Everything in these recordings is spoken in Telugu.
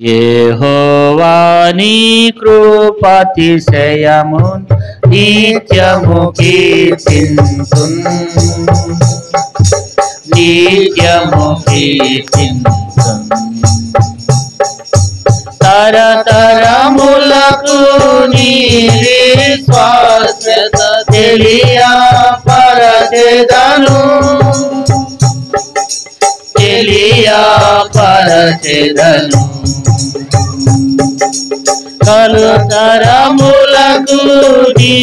యెహోవా నీ కృపాతిశయము నిత్యము కీర్తింతున్ నిత్యము కీర్తింతున్ తరతరములకు నీ విశ్వాస్యత తెలియపరచెదను తెలియపరచెదను కలుతరములకు నీ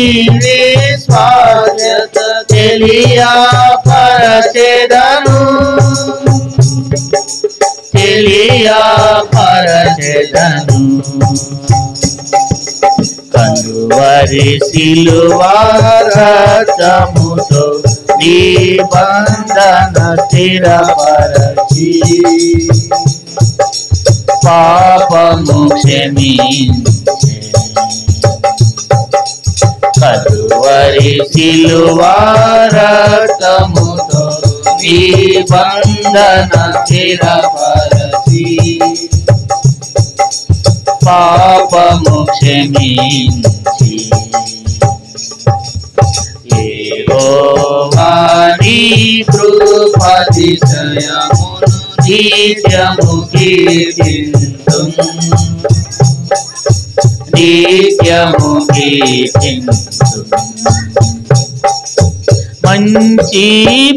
విశ్వాస్యత తెలియపరచెదను తెలియపరచెదను కలువరి సిలువ రక్తముతో నీ బంధన స్థిరపరచి పాపము క్షమించే కలువరి సిలువ రక్తముతో నీ బంధన స్థిరపరచి పాపము క్షమించి యెహోవా నీ కృపాతిశయమును నిత్యము కీర్తింతున్ నిత్యము కీర్తింతున్ మంచి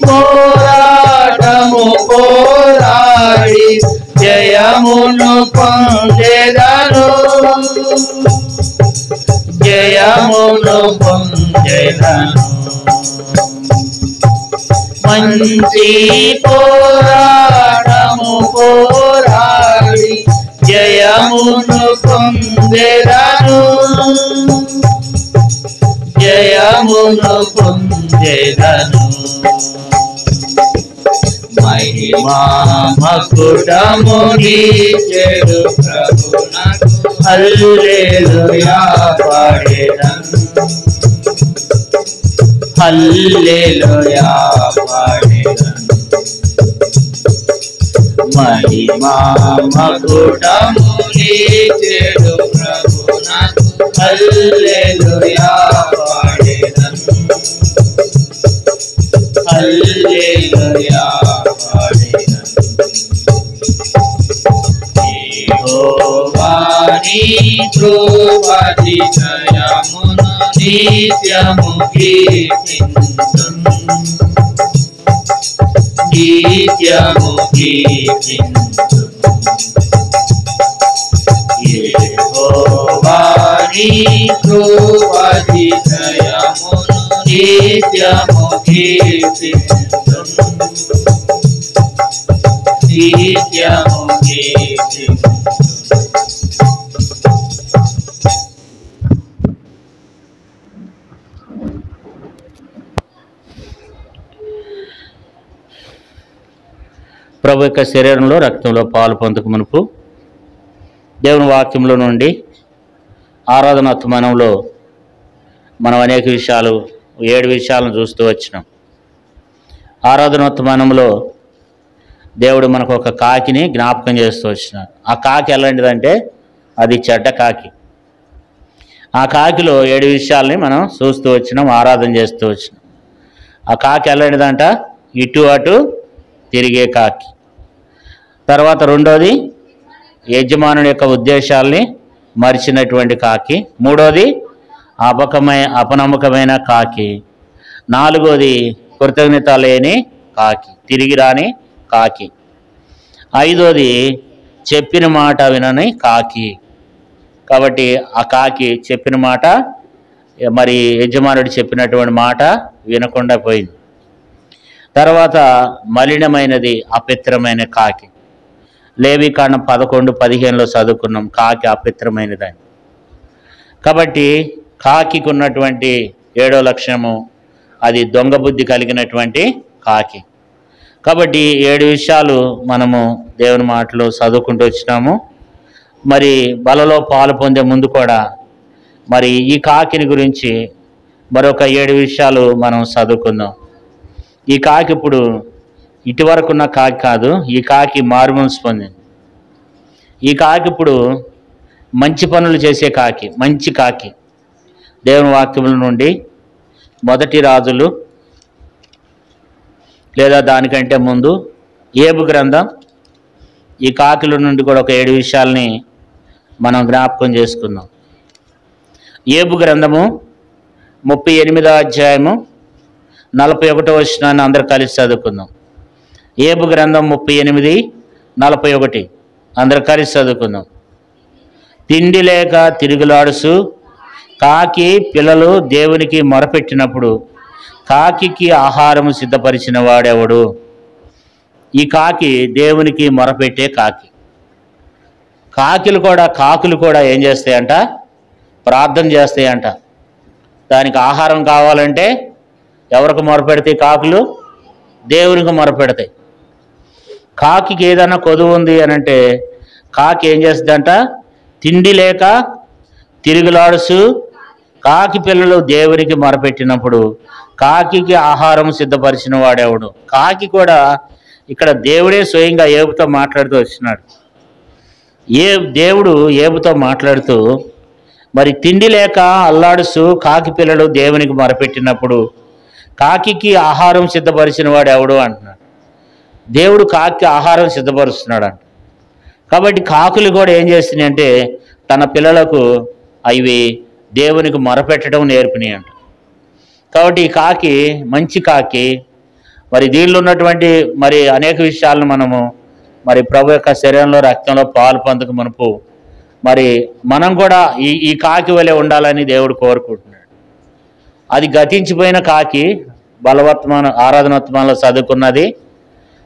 పోరాటము పోరాడి జయమును పొందెదను జయమును పొందెదను మంచి పోరాటము పోరాడి జయమును పొందెదను జయమును పొందెదను మహిమా మకుటము నీచెడు ప్రభునకు హల్లెలూయా పాడెదను హల్లెలూయా పాడెదను మహిమా మకుటము నీచెడు ప్రభునకు హల్లెలూయా పాడెదను హల్లెలూయా పాడెదను యెహోవా నీ కృపాతిశయమును నిత్యము కీర్తింతున్ నిత్యము కీర్తింతున్ యెహోవా నీ కృపాతిశయమును నిత్యము కీర్తింతున్ నిత్యము కీర్తింతున్ ప్రభు యొక్క శరీరంలో రక్తంలో పాలు పొందుకు మునుపు దేవుని వాక్యంలో నుండి ఆరాధనాత్మనంలో మనం అనేక విషయాలు 7 విషయాలను చూస్తూ వచ్చినాం. ఆరాధనాత్మనంలో దేవుడు మనకు ఒక కాకిని జ్ఞాపకం చేస్తూ వచ్చినాడు. ఆ కాకి ఎలాంటిదంటే అది చెడ్డ కాకి. ఆ కాకిలో 7 విషయాల్ని మనం చూస్తూ వచ్చినాం, ఆరాధన చేస్తూ వచ్చినాం. ఆ కాకి ఎలాంటిదంట ఇటు అటు తిరిగే కాకి. తర్వాత రెండోది యజమానుని యొక్క ఉద్దేశాల్ని మరిచినటువంటి కాకి. మూడోది అపనమ్మకమైన కాకి. నాలుగోది కృతజ్ఞత లేని కాకి, తిరిగి రాని కాకి. ఐదోది చెప్పిన మాట వినని కాకి. కాబట్టి ఆ కాకి చెప్పిన మాట, మరి యజమానుడు చెప్పినటువంటి మాట వినకుండా పోయింది. తర్వాత మలినమైనది అపవిత్రమైన కాకి. లేవికాండం 11:15లో చదువుకున్నాం కాకి అపవిత్రమైనదని. కాబట్టి కాకి ఉన్నటువంటి 7వ లక్షణము అది దొంగ బుద్ధి కలిగినటువంటి కాకి. కాబట్టి 7 విషయాలు మనము దేవుని మాటలు చదువుకుంటూ వచ్చినాము. మరి బలలో పాలు పొందే ముందు కూడా మరి ఈ కాకిని గురించి మరొక 7 విషయాలు మనం చదువుకుందాం. ఈ కాకి ఇప్పుడు ఇటువరకున్న కాకి కాదు, ఈ కాకి మారుమనసు పొందింది. ఈ కాకి ఇప్పుడు మంచి పనులు చేసే కాకి, మంచి కాకి. దేవుని వాక్యముల నుండి మొదటి రాజులు లేదా దానికంటే ముందు ఏబు గ్రంథం, ఈ కాకిల నుండి కూడా ఒక 7 విషయాల్ని మనం జ్ఞాపకం చేసుకుందాం. ఏబు గ్రంథము 38వ అధ్యాయము 41వ వచనాన్ని అందరూ కలిసి చదువుకుందాం. ఏబు గ్రంథం 38:41 అందరూ కలిసి చదువుకుందాం. తిండి లేక తిరుగులాడుచు కాకి పిల్లలు దేవునికి మొరపెట్టినప్పుడు కాకికి ఆహారము సిద్ధపరిచిన వాడెవడు? ఈ కాకి దేవునికి మొరపెట్టే కాకి. కాకులు కూడా ఏం చేస్తాయంట? ప్రార్థన చేస్తాయంట. దానికి ఆహారం కావాలంటే ఎవరికి మొరపెడతాయి? కాకులు దేవునికి మొరపెడతాయి. కాకికి ఏదైనా కొదువు ఉంది అని అంటే కాకి ఏం చేస్తుందంట? తిండి లేక తిరుగులాడుచు కాకి పిల్లలు దేవునికి మొరపెట్టినప్పుడు కాకికి ఆహారం సిద్ధపరిచిన వాడెవడు? కాకి కూడా ఇక్కడ దేవుడే స్వయంగా ఏబుతో మాట్లాడుతూ వచ్చినాడు. దేవుడు ఏబుతో మాట్లాడుతూ మరి తిండి లేక అల్లాడుచు కాకి పిల్లలు దేవునికి మొరపెట్టినప్పుడు కాకికి ఆహారం సిద్ధపరిచిన వాడు ఎవడు అంటున్నాడు. దేవుడు కాకి ఆహారం సిద్ధపరుస్తున్నాడు అంట. కాబట్టి కాకులు కూడా ఏం చేస్తున్నాయి అంటే తన పిల్లలకు అవి దేవునికి మొరపెట్టడం నేర్పినాయి అంట. కాబట్టి ఈ కాకి మంచి కాకి. మరి దీనిలో ఉన్నటువంటి మరి అనేక విషయాలను మనము మరి ప్రభు యొక్క శరీరంలో రక్తంలో పాలు పొందక మునుపు మరి మనం కూడా ఈ కాకి వలె ఉండాలని దేవుడు కోరుకుంటున్నాడు. అది గతించిపోయిన కాకి, ఆరాధనోత్మానంలో చదువుకున్నది,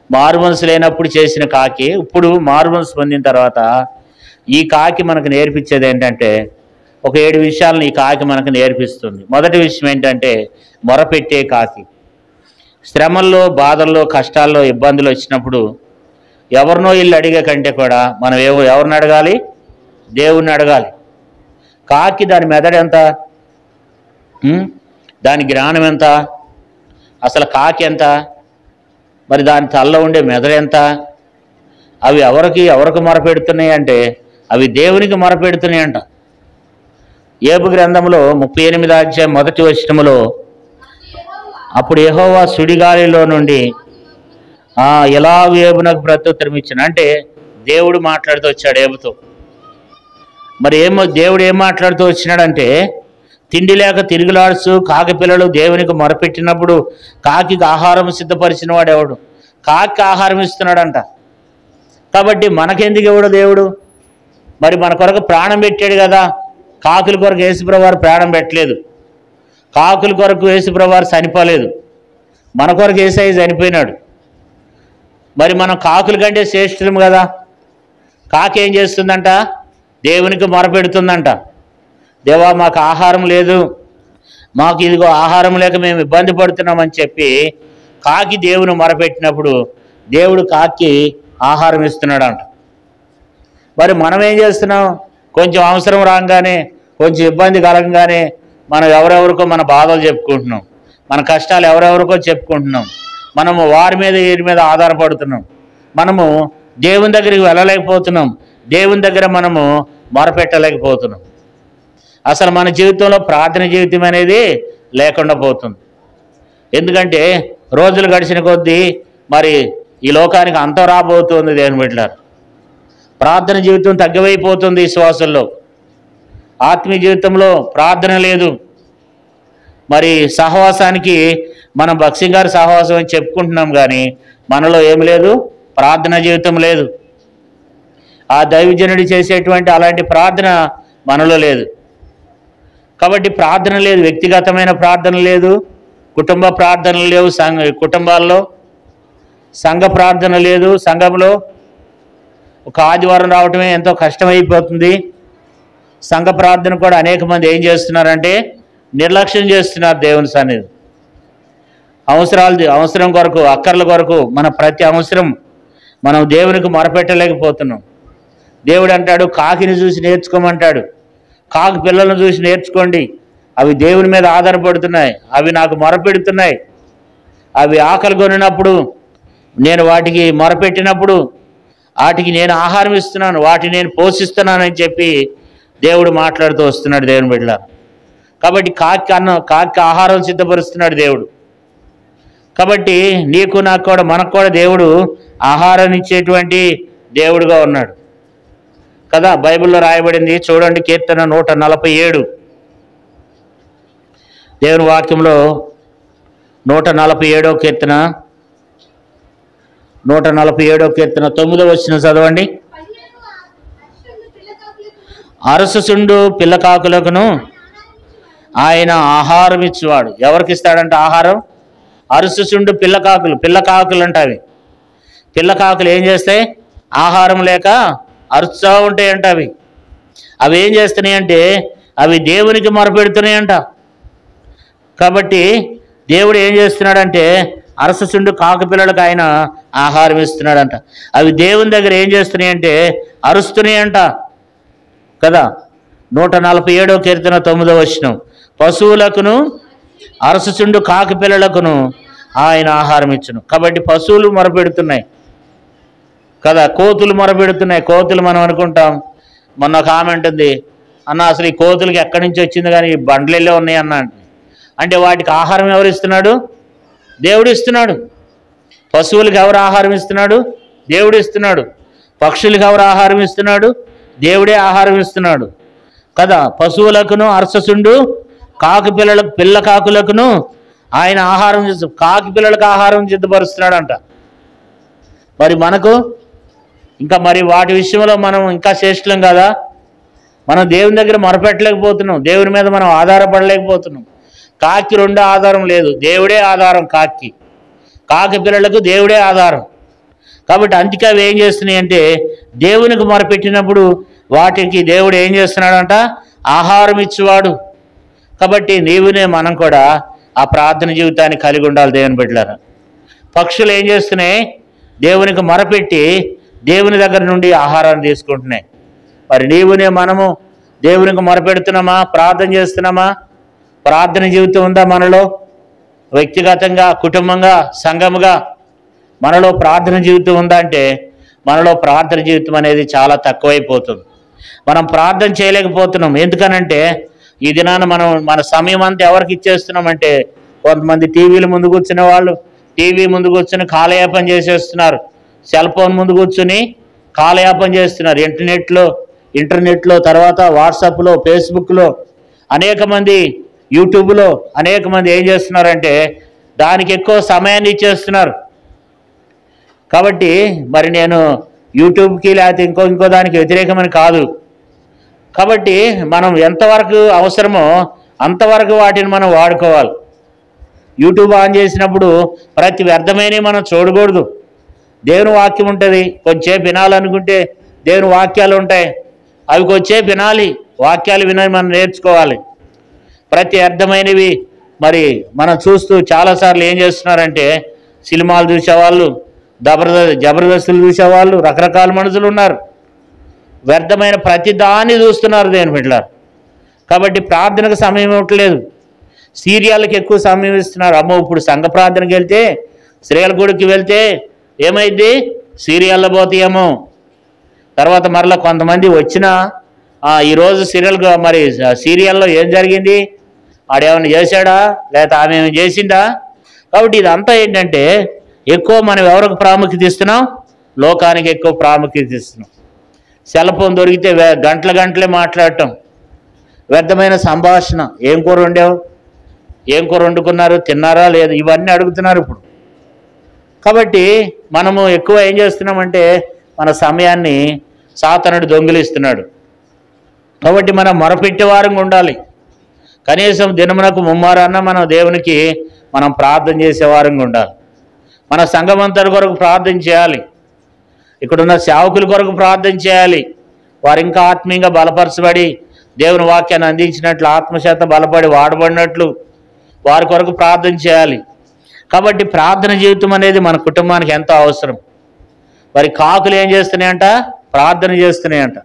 మారుమనసు లేనప్పుడు చేసిన కాకి. ఇప్పుడు మారుమనసు పొందిన తర్వాత ఈ కాకి మనకు నేర్పించేది ఏంటంటే ఒక 7 విషయాలను ఈ కాకి మనకు నేర్పిస్తుంది. మొదటి విషయం ఏంటంటే మొరపెట్టే కాకి. శ్రమల్లో, బాధల్లో, కష్టాల్లో, ఇబ్బందులు వచ్చినప్పుడు ఎవరినో ఇల్లు అడిగే కంటే కూడా మనం ఎవరిని అడగాలి? దేవుణ్ణి అడగాలి. కాకి దాని మెదడు ఎంత? దాని జ్ఞానం ఎంత? అసలు కాకి ఎంత? మరి దాని తలలో ఉండే మెదడు ఎంత? అవి ఎవరికి మొరపెడుతున్నాయి అంటే అవి దేవునికి మొరపెడుతున్నాయి అంట. ఏబు గ్రంథంలో 38వ అధ్యాయం 1వ వచనములో అప్పుడు యెహోవా సుడిగాలిలో నుండి ఎలాగూ ఏబునకు ప్రత్యుత్తరం ఇచ్చాను అంటే దేవుడు మాట్లాడుతూ వచ్చాడు ఏబుతో. మరి దేవుడు ఏం మాట్లాడుతూ వచ్చినాడంటే తిండి లేక తిరుగులాడుచు కాకి పిల్లలు దేవునికి మొరపెట్టినప్పుడు కాకి ఆహారం సిద్ధపరిచిన వాడు ఎవడు? కాకి ఆహారం ఇస్తున్నాడంట. కాబట్టి మనకెందుకు ఇవ్వడు దేవుడు? మరి మన కొరకు ప్రాణం పెట్టాడు కదా. కాకుల కొరకు యేసుప్రభువు వారు ప్రాణం పెట్టలేదు. కాకుల కొరకు యేసుప్రభువు వారు చనిపోలేదు. మన కొరకు యేసయ్య చనిపోయినాడు. మరి మనం కాకుల కంటే శ్రేష్ఠులం కదా. కాకి ఏం చేస్తుందంట? దేవునికి మొరపెడుతుందంట. దేవా మాకు ఆహారం లేదు, మాకు ఇదిగో ఆహారం లేక మేము ఇబ్బంది పడుతున్నామని చెప్పి కాకి దేవుని మొరపెట్టినప్పుడు దేవుడు కాకి ఆహారం ఇస్తున్నాడంట. మరి మనం ఏం చేస్తున్నాం? కొంచెం అవసరం రాగానే, కొంచెం ఇబ్బంది కలగగానే మనం ఎవరెవరికో మన బాధలు చెప్పుకుంటున్నాం, మన కష్టాలు ఎవరెవరికో చెప్పుకుంటున్నాం. మనము వారి మీద వీరి మీద ఆధారపడుతున్నాం. మనము దేవుని దగ్గరికి వెళ్ళలేకపోతున్నాం. దేవుని దగ్గర మనము మొరపెట్టలేకపోతున్నాం. అసలు మన జీవితంలో ప్రార్థన జీవితం అనేది లేకుండా పోతుంది. ఎందుకంటే రోజులు గడిచిన కొద్దీ మరి ఈ లోకానికి అంతం రాబోతుంది. దేవుని బిడ్డలారా, ప్రార్థన జీవితం తగ్గిపోతుంది. విశ్వాసంలో, ఆత్మీయ జీవితంలో ప్రార్థన లేదు. మరి సహవాసానికి మనం భక్సింగ్ గారి సహవాసం అని చెప్పుకుంటున్నాం, కానీ మనలో ఏమి లేదు? ప్రార్థన జీవితం లేదు. ఆ దైవజనుడు చేసేటువంటి అలాంటి ప్రార్థన మనలో లేదు. కాబట్టి ప్రార్థన లేదు, వ్యక్తిగతమైన ప్రార్థన లేదు, కుటుంబ ప్రార్థనలు లేవు, కుటుంబాల్లో సంఘ ప్రార్థన లేదు. సంఘంలో ఒక ఆదివారం రావటమే ఎంతో కష్టమైపోతుంది. సంఘ ప్రార్థన కూడా అనేక మంది ఏం చేస్తున్నారంటే నిర్లక్ష్యం చేస్తున్నారు. దేవుని సన్నిధి అవసరం కొరకు, అక్కర్ల కొరకు మన ప్రతి అవసరం మనం దేవునికి మొరపెట్టలేకపోతున్నాం. దేవుడు అంటాడు కాకిని చూసి నేర్చుకోమంటాడు. కాకి పిల్లలను చూసి నేర్చుకోండి, అవి దేవుని మీద ఆధారపడుతున్నాయి, అవి నాకు మొరపెడుతున్నాయి. అవి ఆకలి కొనినప్పుడు నేను వాటికి మొరపెట్టినప్పుడు వాటికి నేను ఆహారం ఇస్తున్నాను, వాటిని నేను పోషిస్తున్నానని చెప్పి దేవుడు మాట్లాడుతూ వస్తున్నాడు దేవుని బిడ్డలారా. కాబట్టి కాకి ఆహారం సిద్ధపరుస్తున్నాడు దేవుడు. కాబట్టి నీకు నాకు కూడా మనకు కూడా దేవుడు ఆహారాన్ని ఇచ్చేటువంటి దేవుడుగా ఉన్నాడు కదా. బైబిల్లో రాయబడింది చూడండి, కీర్తన 147 దేవుని వాక్యంలో 147వ కీర్తన 9వ వచనం చదవండి. అరససుండు పిల్లకాకులకును ఆయన ఆహారం ఇచ్చేవాడు. ఎవరికి ఇస్తాడంట ఆహారం? అరససుండు పిల్లకాకులు అంట. అవి పిల్లకాకులు ఏం చేస్తాయి? ఆహారం లేక అరుస్తూ ఉంటాయంట. అవి ఏం చేస్తున్నాయంటే అవి దేవునికి మొరపెడుతున్నాయంట. కాబట్టి దేవుడు ఏం చేస్తున్నాడంటే అరససుండు కాకు పిల్లలకు ఆయన ఆహారం ఇస్తున్నాడంట. అవి దేవుని దగ్గర ఏం చేస్తున్నాయంటే అరుస్తున్నాయంట కదా. 147వ కీర్తన 9వ వచనం, పశువులకును అరససుండు కాకి పిల్లలకును ఆయన ఆహారం ఇచ్చును. కాబట్టి పశువులు మొరపెడుతున్నాయి కదా, కోతులు మొరపెడుతున్నాయి. కోతులు మనం అనుకుంటాం, మొన్న ఒక ఆమె అంటుంది, అన్న అసలు ఈ కోతులకి ఎక్కడి నుంచి వచ్చింది కానీ ఈ బండ్లెళ్ళే ఉన్నాయి అన్న అంటే వాటికి ఆహారం ఎవరు ఇస్తున్నాడు? దేవుడు ఇస్తున్నాడు. పశువులకు ఎవరు ఆహారం ఇస్తున్నాడు? దేవుడు ఇస్తున్నాడు. పక్షులకు ఎవరు ఆహారం ఇస్తున్నాడు? దేవుడే ఆహారం ఇస్తున్నాడు కదా. పశువులకును అరససుండు పిల్ల కాకులకును ఆయన ఆహారం కాకి పిల్లలకు ఆహారం సిద్ధపరుస్తున్నాడంట. మరి మనకు ఇంకా మరి వాటి విషయంలో మనం ఇంకా శ్రేష్ఠులం కదా. మనం దేవుని దగ్గర మొరపెట్టలేకపోతున్నాం, దేవుని మీద మనం ఆధారపడలేకపోతున్నాం. కాకి రెండో ఆధారం లేదు, దేవుడే ఆధారం. కాకి పిల్లలకు దేవుడే ఆధారం. కాబట్టి అందుకే అవి ఏం చేస్తున్నాయి అంటే దేవునికి మొరపెట్టినప్పుడు వాటికి దేవుడు ఏం చేస్తున్నాడంట? ఆహారం ఇచ్చేవాడు. కాబట్టి నీవునే మనం కూడా ఆ ప్రార్థన జీవితాన్ని కలిగి ఉండాలి దేవుని బిడ్డలారా. పక్షులు ఏం చేస్తున్నాయి? దేవునికి మొరపెట్టి దేవుని దగ్గర నుండి ఆహారాన్ని తీసుకుంటున్నాయి. మరి నీవునే మనము దేవునికి మొరపెడుతున్నామా? ప్రార్థన చేస్తున్నామా? ప్రార్థన జీవితం ఉందా మనలో? వ్యక్తిగతంగా, కుటుంబంగా, సంఘముగా మనలో ప్రార్థన జీవితం ఉందా అంటే మనలో ప్రార్థన జీవితం అనేది చాలా తక్కువైపోతుంది. మనం ప్రార్థన చేయలేకపోతున్నాం. ఎందుకనంటే ఈ దినాన మనం మన సమయం అంతా ఎవరికి ఇచ్చేస్తున్నామంటే కొంతమంది టీవీల ముందు కూర్చునే వాళ్ళు టీవీ ముందు కూర్చుని కాలయాపన చేసేస్తున్నారు. సెల్ ఫోన్ ముందు కూర్చుని కాలయాపన చేస్తున్నారు. ఇంటర్నెట్లో తర్వాత వాట్సాప్లో, ఫేస్బుక్లో అనేక మంది, యూట్యూబ్లో అనేక మంది ఏం చేస్తున్నారంటే దానికి ఎక్కువ సమయాన్ని ఇచ్చేస్తున్నారు. కాబట్టి మరి నేను యూట్యూబ్కి లేకపోతే ఇంకో దానికి వ్యతిరేకమని కాదు. కాబట్టి మనం ఎంతవరకు అవసరమో అంతవరకు వాటిని మనం వాడుకోవాలి. యూట్యూబ్ ఆన్ చేసినప్పుడు ప్రతి వ్యర్థమైనవి మనం చూడకూడదు. దేవుని వాక్యం ఉంటుంది, కొంచెంసేపు వినాలనుకుంటే దేవుని వాక్యాలు ఉంటాయి, అవి కొంచెంసేపు వినాలి. వాక్యాలు వినని మనం నేర్చుకోవాలి. ప్రతి వ్యర్థమైనవి మరి మనం చూస్తూ చాలాసార్లు ఏం చేస్తున్నారంటే సినిమాలు చూసేవాళ్ళు, జబర్దస్తులు చూసేవాళ్ళు, రకరకాల మనుషులు ఉన్నారు. వ్యర్థమైన ప్రతి దాన్ని చూస్తున్నారు దేవుని బిడ్డలారా. కాబట్టి ప్రార్థనకు సమయం ఇవ్వట్లేదు. సీరియళ్ళకి ఎక్కువ సమయం ఇస్తున్నారు. అమ్మో ఇప్పుడు సంఘ ప్రార్థనకి వెళ్తే, స్త్రీల గుడికి వెళ్తే ఏమైంది? సీరియల్లో పోతాయేమో. తర్వాత మరలా కొంతమంది వచ్చినా ఈరోజు సీరియల్లో ఏం జరిగింది, ఆడేమైనా చేశాడా లేకపోతే ఆమె ఏమైనా చేసిందా? కాబట్టి ఇదంతా ఏంటంటే ఎక్కువ మనం ఎవరికి ప్రాముఖ్యత ఇస్తున్నాం? లోకానికి ఎక్కువ ప్రాముఖ్యత ఇస్తున్నాం. సెల్ ఫోన్ దొరికితే గంటలే మాట్లాడటం, వ్యర్థమైన సంభాషణ. ఏం కూర వండావు, ఏం కూర వండుకున్నారు, తిన్నారా లేదు, ఇవన్నీ అడుగుతున్నారు ఇప్పుడు. కాబట్టి మనము ఎక్కువ ఏం చేస్తున్నామంటే మన సమయాన్ని సాతానుడు దొంగిలిస్తున్నాడు. కాబట్టి మనం మొరపెట్టేవారంగా ఉండాలి. కనీసం దినమునకు 3 మారన్నా మనం దేవునికి మనం ప్రార్థన చేసేవారంగా ఉండాలి. మన సంఘమంతటి కొరకు ప్రార్థన చేయాలి. ఇక్కడున్న సేవకుల కొరకు ప్రార్థన చేయాలి. వారు ఇంకా ఆత్మీయంగా బలపరచబడి దేవుని వాక్యాన్ని అందించినట్లు, ఆత్మచేత బలపడి వాడబడినట్లు వారి కొరకు ప్రార్థన చేయాలి. కాబట్టి ప్రార్థన జీవితం అనేది మన కుటుంబానికి ఎంతో అవసరం. మరి కాకులు ఏం చేస్తున్నాయంట? ప్రార్థన చేస్తున్నాయంట.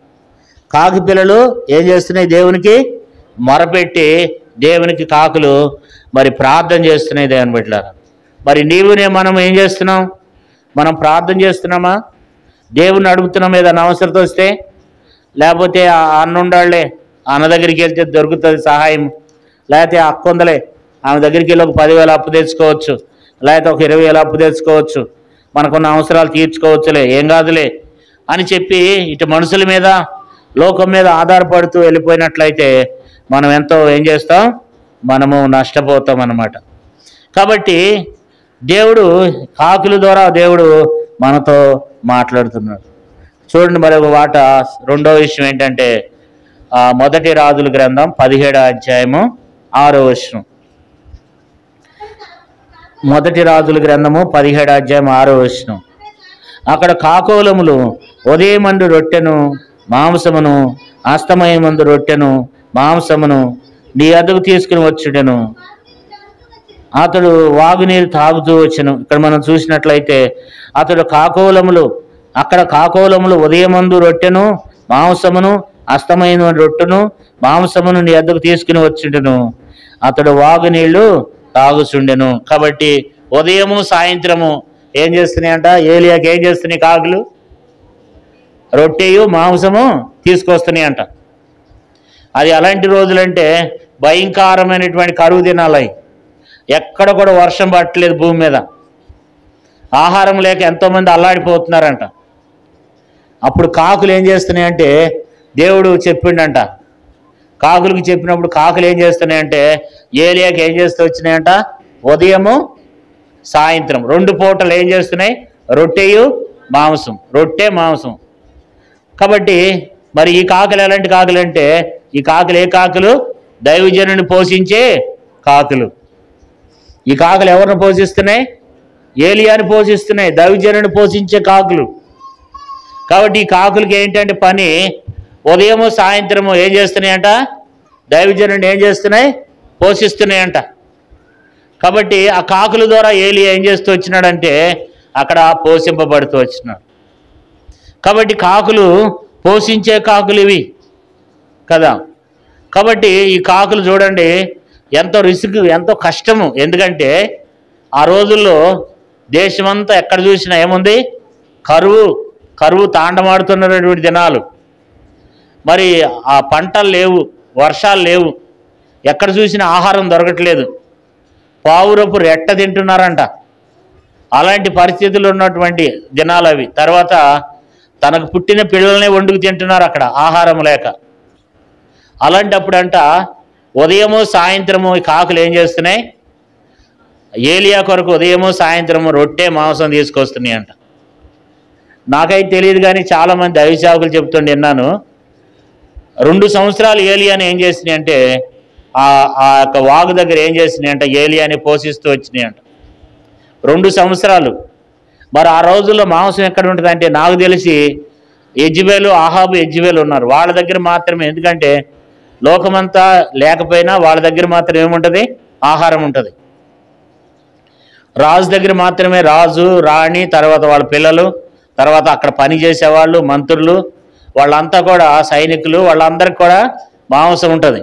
కాకి పిల్లలు ఏం చేస్తున్నాయి? దేవునికి మొరపెట్టి దేవునికి కాకులు మరి ప్రార్థన చేస్తున్నాయి దేవుని బిడ్డలారా. మరి మనం ఏం చేస్తున్నాం? మనం ప్రార్థన చేస్తున్నామా? దేవుని అడుగుతున్నాం ఏదైనా అవసరత వస్తే, లేకపోతే ఆ అన్న ఉండాళ్లే అన్న దగ్గరికి వెళ్తే దొరుకుతుంది సహాయం, లేకపోతే అక్క ఉందలే ఆమె దగ్గరికి వెళ్ళి ఒక 10,000 అప్పు తెచ్చుకోవచ్చు, లేకపోతే ఒక 20,000 అప్పు తెచ్చుకోవచ్చు, మనకున్న అవసరాలు తీర్చుకోవచ్చులే, ఏం కాదులే అని చెప్పి ఇటు మనుషుల మీద లోకం మీద ఆధారపడుతూ వెళ్ళిపోయినట్లయితే మనం ఎంతో ఏం చేస్తాం, మనము నష్టపోతాం అన్నమాట. కాబట్టి దేవుడు కాకుల ద్వారా దేవుడు మనతో మాట్లాడుతున్నాడు. చూడండి మరి ఒక మాట. రెండో విషయం ఏంటంటే మొదటి రాజుల గ్రంథం 17వ అధ్యాయము 6వ వచనం. మొదటి రాజుల గ్రంథము 17వ అధ్యాయం 6వ వచనం. అక్కడ కాకోలములు ఉదయమందు రొట్టెను మాంసమును అస్తమయమందు రొట్టెను మాంసమును నీ అద్దకు తీసుకుని వచ్చుడెను. అతడు వాగునీరు తాగుతూ వచ్చెను. ఇక్కడ మనం చూసినట్లయితే అతడు అక్కడ కాకోలములు ఉదయమందు రొట్టెను మాంసమును అస్తమైన రొట్టెను మాంసమును నీ అద్దకు తీసుకుని వచ్చుండెను. అతడు వాగునీళ్లు తాగుచుండెను. కాబట్టి ఉదయము సాయంత్రము ఏం చేస్తున్నాయంట, ఏలియాకి ఏం చేస్తున్నాయి, కాకులు రొట్టెయు మాంసము తీసుకొస్తున్నాయంట. అది అలాంటి రోజులంటే భయంకరమైనటువంటి కరువు దినాలవి. ఎక్కడ కూడా వర్షం పట్టలేదు, భూమి మీద ఆహారం లేక ఎంతోమంది అల్లాడిపోతున్నారంట. అప్పుడు కాకులు ఏం చేస్తున్నాయంటే, దేవుడు చెప్పిండంట, కాకులకు చెప్పినప్పుడు కాకులు ఏం చేస్తున్నాయంటే ఏలియాకి ఏం చేస్తూ వచ్చినాయంట, ఉదయము సాయంత్రం 2 పూటలు ఏం చేస్తున్నాయి, రొట్టెయు మాంసం, రొట్టె మాంసం. కాబట్టి మరి ఈ కాకులు ఎలాంటి కాకులు అంటే, ఈ కాకులు ఏ కాకులు, దైవజనుని పోషించే కాకులు. ఈ కాకులు ఎవరిని పోషిస్తున్నాయి, ఏలియాని పోషిస్తున్నాయి, దైవజనుని పోషించే కాకులు. కాబట్టి ఈ కాకులకి ఏంటంటే పని, ఉదయము సాయంత్రము ఏం చేస్తున్నాయంట, దైవజనుని ఏం చేస్తున్నాయి, పోషిస్తున్నాయంట. కాబట్టి ఆ కాకుల ద్వారా ఏలియా ఏం చేస్తూ వచ్చినాడంటే అక్కడ పోషింపబడుతూ వచ్చినాడు. కాబట్టి కాకులు పోషించే కాకులు ఇవి కదా. కాబట్టి ఈ కాకులు చూడండి ఎంతో రిస్క్, ఎంతో కష్టము. ఎందుకంటే ఆ రోజుల్లో దేశమంతా ఎక్కడ చూసినా ఏముంది, కరువు తాండమాడుతున్నటువంటి దినాలు. మరి ఆ పంటలు లేవు, వర్షాలు లేవు, ఎక్కడ చూసినా ఆహారం దొరకట్లేదు, పావురపు రెట్ట తింటున్నారంట. అలాంటి పరిస్థితులు ఉన్నటువంటి దినాలు అవి. తర్వాత తనకు పుట్టిన పిల్లల్ని వండుకు తింటున్నారు అక్కడ ఆహారం లేక. అలాంటప్పుడంట ఉదయము సాయంత్రము ఈ కాకులు ఏం చేస్తున్నాయి, ఏలియా కొరకు ఉదయము సాయంత్రము రొట్టె మాంసం తీసుకొస్తున్నాయి అంట. నాకైతే తెలియదు కానీ చాలామంది దైవసేవకులు చెప్తుండే విన్నాను. 2 సంవత్సరాలు ఏలియాని ఏం చేసినాయి అంటే ఆ యొక్క వాగు దగ్గర ఏం చేసినాయి అంటే ఏలియాని పోషిస్తూ వచ్చినాయి అంట 2 సంవత్సరాలు. మరి ఆ రోజుల్లో మాంసం ఎక్కడ ఉంటుంది అంటే నాకు తెలిసి ఆహాబు యెజ్బేలు ఉన్నారు, వాళ్ళ దగ్గర మాత్రమే. ఎందుకంటే లోకమంతా లేకపోయినా వాళ్ళ దగ్గర మాత్రం ఏముంటుంది, ఆహారం ఉంటుంది. రాజు దగ్గర మాత్రమే, రాజు రాణి తర్వాత వాళ్ళ పిల్లలు, తర్వాత అక్కడ పని చేసేవాళ్ళు, మంత్రులు, వాళ్ళంతా కూడా సైనికులు, వాళ్ళందరికీ కూడా మాంసం ఉంటుంది.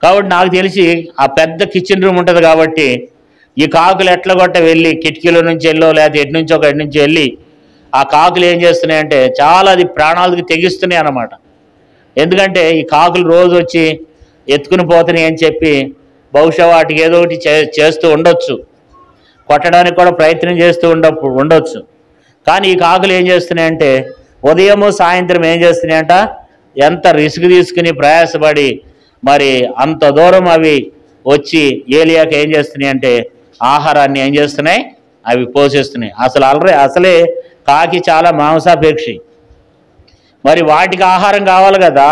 కాబట్టి నాకు తెలిసి ఆ పెద్ద కిచెన్ రూమ్ ఉంటుంది. కాబట్టి ఈ కాకులు ఎట్లా కొట్ట వెళ్ళి కిటికీల నుంచి వెళ్ళో లేకపోతే ఎటు నుంచి వెళ్ళి ఆ కాకులు ఏం చేస్తున్నాయంటే చాలా అది ప్రాణాలకి తెగిస్తున్నాయి అన్నమాట. ఎందుకంటే ఈ కాకులు రోజు వచ్చి ఎత్తుకుని పోతున్నాయి అని చెప్పి బహుశా వాటికి ఏదో ఒకటి చేస్తూ ఉండొచ్చు, కొట్టడానికి కూడా ప్రయత్నం చేస్తూ ఉండొచ్చు. కానీ ఈ కాకులు ఏం చేస్తున్నాయంటే ఉదయము సాయంత్రం ఏం చేస్తున్నాయంట, ఎంత రిస్క్ తీసుకుని ప్రయాసపడి మరి అంత దూరం అవి వచ్చి ఏలియాకి ఏం చేస్తున్నాయి అంటే ఆహారాన్ని ఏం చేస్తున్నాయి, అవి పోషిస్తున్నాయి. అసలే కాకి చాలా మాంసాపేక్షి, మరి వాటికి ఆహారం కావాలి కదా.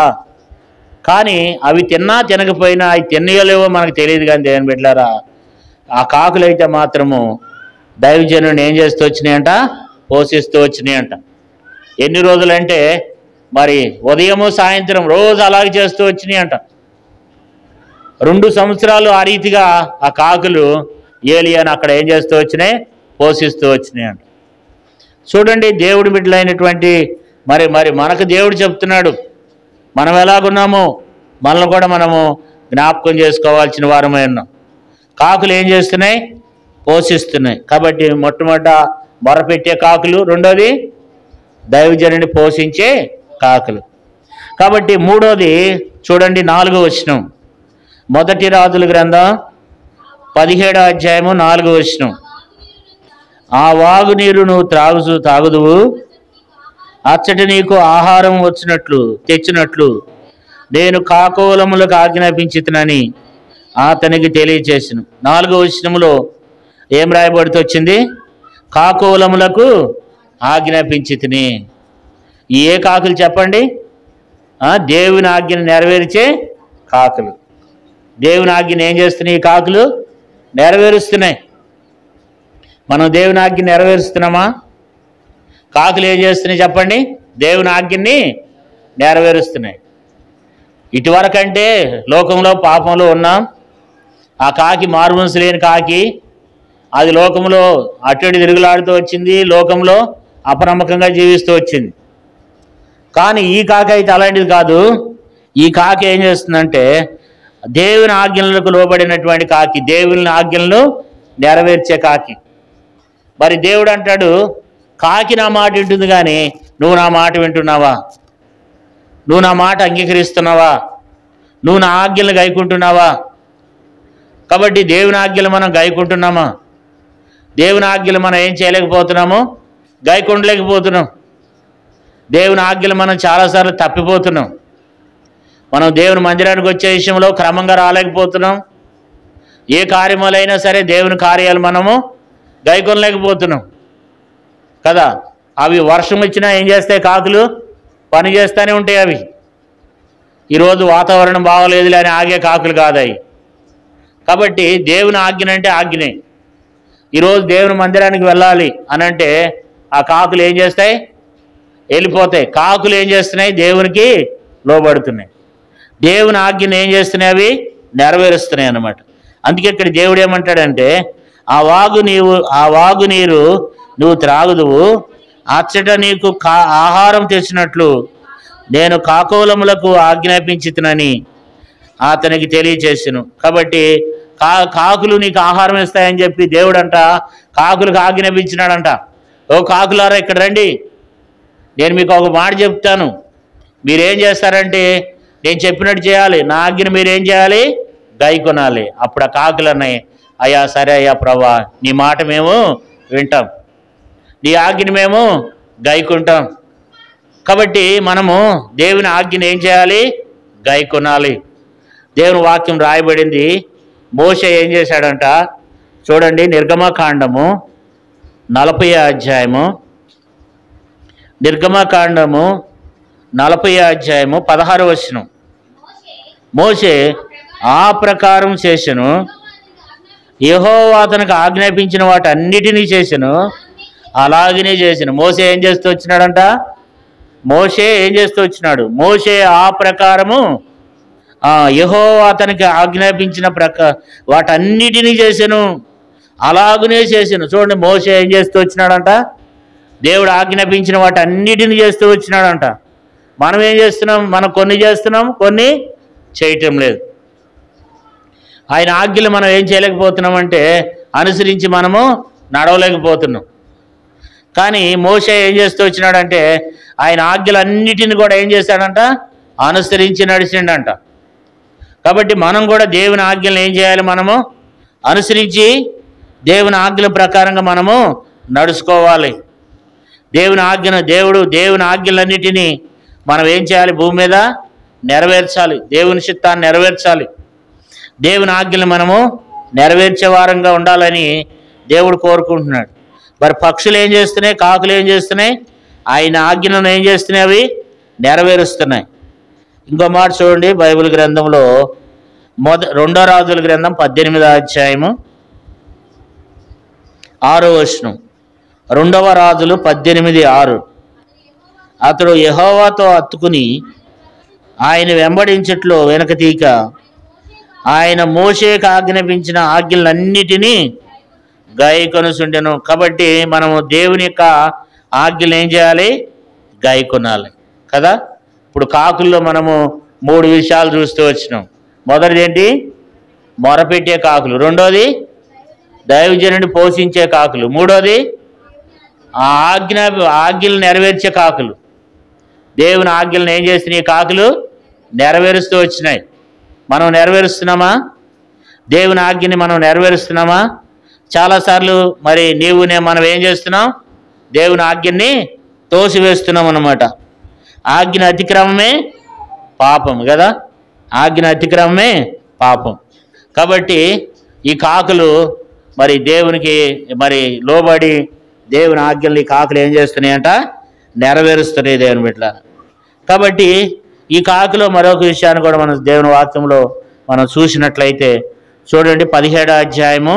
కానీ అవి తినకపోయినా అవి తిన్నయలేవో మనకు తెలియదు. కానీ దేవుని బిడ్డలారా, ఆ కాకులైతే మాత్రము దైవజనుని ఏం చేస్తూ వచ్చినాయంట, పోషిస్తూ వచ్చినాయంట. ఎన్ని రోజులంటే మరి ఉదయము సాయంత్రం రోజు అలాగే చేస్తూ వచ్చినాయంట. 2 సంవత్సరాలు ఆ రీతిగా ఆ కాకులు ఏలియాని అక్కడ ఏం చేస్తూ వచ్చినాయి, పోషిస్తూ వచ్చినాయంట. చూడండి దేవుడి బిడ్డలైనటువంటి మరి మనకు దేవుడు చెప్తున్నాడు, మనం ఎలాగున్నామో మనల్ని కూడా మనము జ్ఞాపకం చేసుకోవాల్సిన వారమై ఉన్నాం. కాకులు ఏం చేస్తున్నాయి, పోషిస్తున్నాయి. కాబట్టి మొట్టమొదట మొరపెట్టే కాకులు, రెండోది దైవజనుని పోషించే కాకులు. కాబట్టి మూడోది చూడండి, 4వ వచనం, మొదటి రాజుల గ్రంథం 17వ అధ్యాయము 4వ వచనం. ఆ వాగు నీరు నువ్వు తాగుదువు, అచ్చటి నీకు ఆహారం తెచ్చినట్లు నేను కాకోలములకు ఆజ్ఞాపించితినని అతనికి తెలియచేసెను. 4వ వచనములో ఏం రాయబడుతూ వచ్చింది? కాకోలములకు ఆజ్ఞాపించితిని. ఏ కాకులు చెప్పండి? దేవుని ఆజ్ఞను నెరవేర్చే కాకులు. దేవుని ఆజ్ఞను ఏం చేస్తున్నాయి? ఈ కాకులు నెరవేరుస్తున్నాయి. మనం దేవుని ఆజ్ఞ నెరవేరుస్తున్నామా? కాకులు ఏం చేస్తున్నాయి చెప్పండి? దేవుని ఆజ్ఞని నెరవేరుస్తున్నాయి. ఇటువరకంటే లోకంలో పాపంలో ఉన్నాం. ఆ కాకి మారుమనసు లేని కాకి, అది లోకంలో అటు తిరుగులాడుతూ వచ్చింది, లోకంలో అపనమ్మకంగా జీవిస్తూ వచ్చింది. కానీ ఈ కాకి అయితే అలాంటిది కాదు. ఈ కాకి ఏం చేస్తుందంటే దేవుని ఆజ్ఞలకు లోబడినటువంటి కాకి, దేవుని ఆజ్ఞలను నెరవేర్చే కాకి. మరి దేవుడు అంటాడు, కాకి నా మాట వింటుంది కానీ నువ్వు నా మాట వింటున్నావా? నువ్వు నా మాట అంగీకరిస్తున్నావా? నువ్వు నా ఆజ్ఞలు గైకుంటున్నావా? కాబట్టి దేవుని ఆజ్ఞలు మనం గైకుంటున్నామా? దేవుని ఆజ్ఞలు మనం ఏం చేయలేకపోతున్నాము? గైకొండలేకపోతున్నాం. దేవుని ఆజ్ఞలు మనం చాలాసార్లు తప్పిపోతున్నాం. మనం దేవుని మందిరానికి వచ్చే విషయంలో క్రమంగా రాలేకపోతున్నాం. ఏ కార్యములైనా సరే దేవుని కార్యాలు మనము గైకొనలేకపోతున్నాం కదా. అవి వర్షం వచ్చినా ఏం చేస్తాయి? కాకులు పని చేస్తూనే ఉంటాయి. అవి ఈరోజు వాతావరణం బాగోలేదులే అని ఆగే కాకులు కాదు అవి. కాబట్టి దేవుని ఆజ్ఞ అంటే ఆజ్ఞనే. ఈరోజు దేవుని మందిరానికి వెళ్ళాలి అనంటే ఆ కాకులు ఏం చేస్తాయి? వెళ్ళిపోతాయి. కాకులు ఏం చేస్తున్నాయి? దేవునికి లోబడుతున్నాయి. దేవుని ఆజ్ఞను ఏం చేస్తున్నాయి? అవి నెరవేరుస్తున్నాయి అన్నమాట. అందుకే ఇక్కడ దేవుడు ఏమంటాడంటే, ఆ వాగు నీరు నువ్వు త్రాగుదువు, అచ్చట నీకు ఆహారం తెచ్చినట్లు నేను కాకోలములకు ఆజ్ఞాపించితినని అతనికి తెలియచేసాను. కాబట్టి కాకులు నీకు ఆహారం ఇస్తాయని చెప్పి దేవుడంట కాకులకు ఆజ్ఞాపించినాడంట. ఓ కాకులారా ఇక్కడ రండి, నేను మీకు ఒక మాట చెప్తాను, మీరేం చేస్తారంటే నేను చెప్పినట్టు చేయాలి, నా ఆజ్ఞను మీరేం చేయాలి? గైకొనాలి. అప్పుడు ఆ కాకులు అన్నాయి, అయ్యా సరే అయ్యా ప్రభా, నీ మాట మేము వింటాం, నీ ఆజ్ఞను మేము గైకుంటాం. కాబట్టి మనము దేవుని ఆజ్ఞను ఏం చేయాలి? గైకొనాలి. దేవుని వాక్యం రాయబడింది. మోషే ఏం చేశాడంట చూడండి, నిర్గమకాండము 40వ అధ్యాయము, నిర్గమకాండము 40వ అధ్యాయము 16వ వచనం. మోషే ఆ ప్రకారం చేసెను, యెహోవా అతనికి ఆజ్ఞాపించిన వాటన్నిటినీ చేసెను, అలాగనే చేసెను. మోషే ఏం చేస్తూ వచ్చినాడంట? మోషే ఆ ప్రకారము యెహోవా అతనికి ఆజ్ఞాపించిన వాటన్నిటినీ చేసెను, అలాగనే చేసెను. చూడండి, మోషే ఏం చేస్తూ వచ్చినాడంట? దేవుడు ఆజ్ఞాపించిన వాటన్నిటిని చేస్తూ వచ్చినాడంట. మనం ఏం చేస్తున్నాం? మనం కొన్ని చేస్తున్నాం, కొన్ని చేయటం లేదు. ఆయన ఆజ్ఞలు మనం ఏం చేయలేకపోతున్నామంటే అనుసరించి మనము నడవలేకపోతున్నాం. కానీ మోషే ఏం చేస్తూ వచ్చినాడంటే ఆయన ఆజ్ఞలన్నిటిని కూడా ఏం చేశాడంట? అనుసరించి నడిచిండంట. కాబట్టి మనం కూడా దేవుని ఆజ్ఞలు ఏం చేయాలి? మనము అనుసరించి దేవుని ఆజ్ఞల ప్రకారంగా మనము నడుచుకోవాలి. దేవుని ఆజ్ఞలన్నిటినీ మనం ఏం చేయాలి? భూమి మీద నెరవేర్చాలి. దేవుని చిత్తాన్ని నెరవేర్చాలి. దేవుని ఆజ్ఞలు మనము నెరవేర్చే వారంగా ఉండాలని దేవుడు కోరుకుంటున్నాడు. మరి పక్షులు ఏం చేస్తున్నాయి? కాకులు ఏం చేస్తున్నాయి? ఆయన ఆజ్ఞలను ఏం చేస్తున్నాయి? అవి నెరవేరుస్తున్నాయి. ఇంకో మాట చూడండి, బైబిల్ గ్రంథంలో 2వ రాజుల గ్రంథం 18వ అధ్యాయము 6వ వచనం. 2వ రాజులు 18:6. అతడు యెహోవాతో అత్తుకుని ఆయన వెంబడించట్లో వెనక తీక ఆయన మోషేకు ఆజ్ఞాపించిన ఆజ్ఞలన్నిటినీ గైకొనుచుండెను. కాబట్టి మనము దేవుని యొక్క ఆజ్ఞలు ఏం చేయాలి? గైకొనాలి కదా. ఇప్పుడు కాకుల్లో మనము 3 విషయాలు చూస్తూ వచ్చినాం. మొదటిది ఏంటి? మొరపెట్టే కాకులు. రెండోది దైవజనుడిని పోషించే కాకులు. మూడోది ఆ ఆజ్ఞలు నెరవేర్చే కాకులు. దేవుని ఆజ్ఞలను ఏం చేస్తున్నాయి? కాకులు నెరవేరుస్తూ వచ్చినాయి. మనం నెరవేరుస్తున్నామా? దేవుని ఆజ్ఞని మనం నెరవేరుస్తున్నామా? చాలాసార్లు మరి మనం ఏం చేస్తున్నాం? దేవుని ఆజ్ఞని తోసివేస్తున్నాం అన్నమాట. ఆజ్ఞ అతిక్రమమే పాపం కదా. ఆజ్ఞ అతిక్రమమే పాపం. కాబట్టి ఈ కాకులు మరి దేవునికి మరి లోబడి దేవుని ఆజ్ఞల్ని కాకులు ఏం చేస్తున్నాయంట? నెరవేరుస్తున్నాయి దేవుని బిడ్డల. కాబట్టి ఈ కాకులో మరొక విషయాన్ని కూడా మనం దేవుని వాక్యంలో మనం చూసినట్లయితే చూడండి, 17వ అధ్యాయము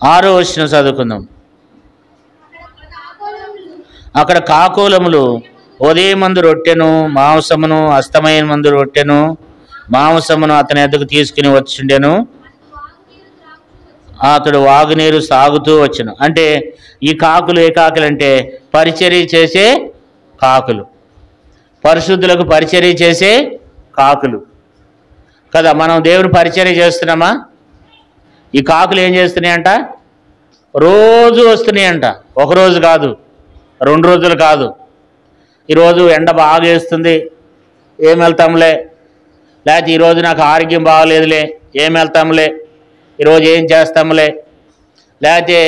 6వ వచనం చదువుకుందాం. అక్కడ కాకోలములు ఉదయమందు రొట్టెను మాంసమును, అస్తమయం మందు రొట్టెను మాంసమును అతని ఎద్దకు తీసుకుని వచ్చిండెను. అతడు వాగునీరు సాగుతూ వచ్చును. అంటే ఈ కాకులు ఏ కాకులు అంటే పరిచర్య చేసే కాకులు, పరిశుద్ధులకు పరిచర్య చేసే కాకులు కదా. మనం దేవుని పరిచర్య చేస్తున్నామా? ఈ కాకులు ఏం చేస్తున్నాయంట? రోజు వస్తున్నాయంట. ఒకరోజు కాదు, 2 రోజులు కాదు. ఈరోజు ఎండ బాగా వేస్తుంది, ఏం వెళ్తాంలే. లేకపోతే ఈరోజు నాకు ఆరోగ్యం బాగలేదులే, ఏం వెళ్తాంలే. ఈరోజు ఏం చేస్తాంలే. లేకపోతే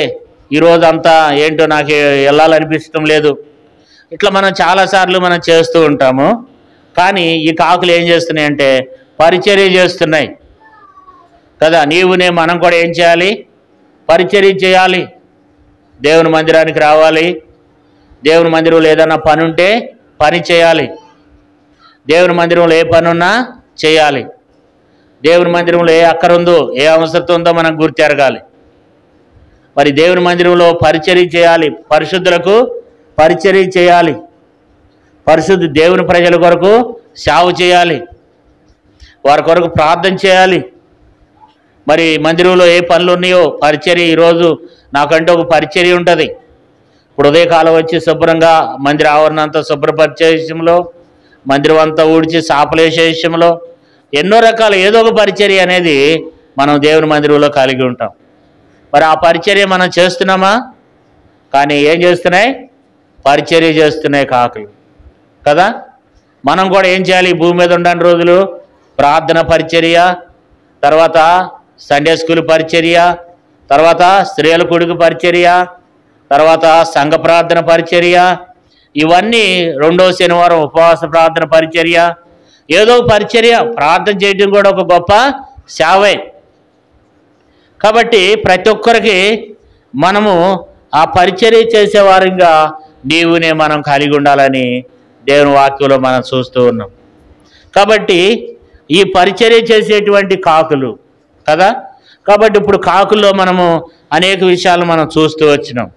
ఈరోజు అంతా ఏంటో నాకు వెళ్ళాలనిపించడం లేదు. ఇట్లా మనం చాలాసార్లు మనం చేస్తూ ఉంటాము. కానీ ఈ కాకులు ఏం చేస్తున్నాయంటే పరిచర్య చేస్తున్నాయి కదా. మనం కూడా ఏం చేయాలి? పరిచర్య చేయాలి. దేవుని మందిరానికి రావాలి. దేవుని మందిరంలో ఏదన్నా పని ఉంటే పని చేయాలి. దేవుని మందిరంలో ఏ పని ఉన్నా చేయాలి. దేవుని మందిరంలో ఏ అక్కర ఉందో, ఏ అవసరం ఉందో మనం గుర్తెరగాలి. మరి దేవుని మందిరంలో పరిచర్య చేయాలి. పరిశుద్ధులకు పరిచర్య చేయాలి. పరిశుద్ధ దేవుని ప్రజల కొరకు సేవ చేయాలి. వారి కొరకు ప్రార్థన చేయాలి. మరి మందిరంలో ఏ పనులు ఉన్నాయో పరిచర్య, ఈరోజు నాకంటే ఒక పరిచర్య ఉంటుంది. ఇప్పుడు ఉదయకాలం వచ్చి శుభ్రంగా మందిర ఆవరణ అంతా శుభ్రపరిచే విషయంలో, మందిరం అంతా ఊడ్చి సాపలేసే విషయంలో, ఎన్నో రకాల ఏదో ఒక పరిచర్య అనేది మనం దేవుని మందిరంలో కలిగి ఉంటాం. మరి ఆ పరిచర్య మనం చేస్తున్నామా? కానీ ఏం చేస్తున్నాయి? పరిచర్య చేస్తున్నాయి కాకులు కదా. మనం కూడా ఏం చేయాలి? భూమి మీద ఉండని రోజులు ప్రార్థన పరిచర్య, తర్వాత సండే స్కూల్ పరిచర్య, తర్వాత స్త్రీల కొడుకు పరిచర్య, తర్వాత సంఘ ప్రార్థన పరిచర్య, ఇవన్నీ 2వ శనివారం ఉపవాస ప్రార్థన పరిచర్య, ఏదో పరిచర్య. ప్రార్థన చేయడం కూడా ఒక గొప్ప సేవే. కాబట్టి ప్రతి ఒక్కరికి మనము ఆ పరిచర్య చేసేవారంగా మనం కలిగి ఉండాలని దేవుని వాక్యంలో మనం చూస్తూ ఉన్నాం. కాబట్టి ఈ పరిచర్య చేసేటువంటి కాకులు కదా. కాబట్టి ఇప్పుడు కాకుల్లో మనము అనేక విషయాలు మనం చూస్తూ వచ్చినాం.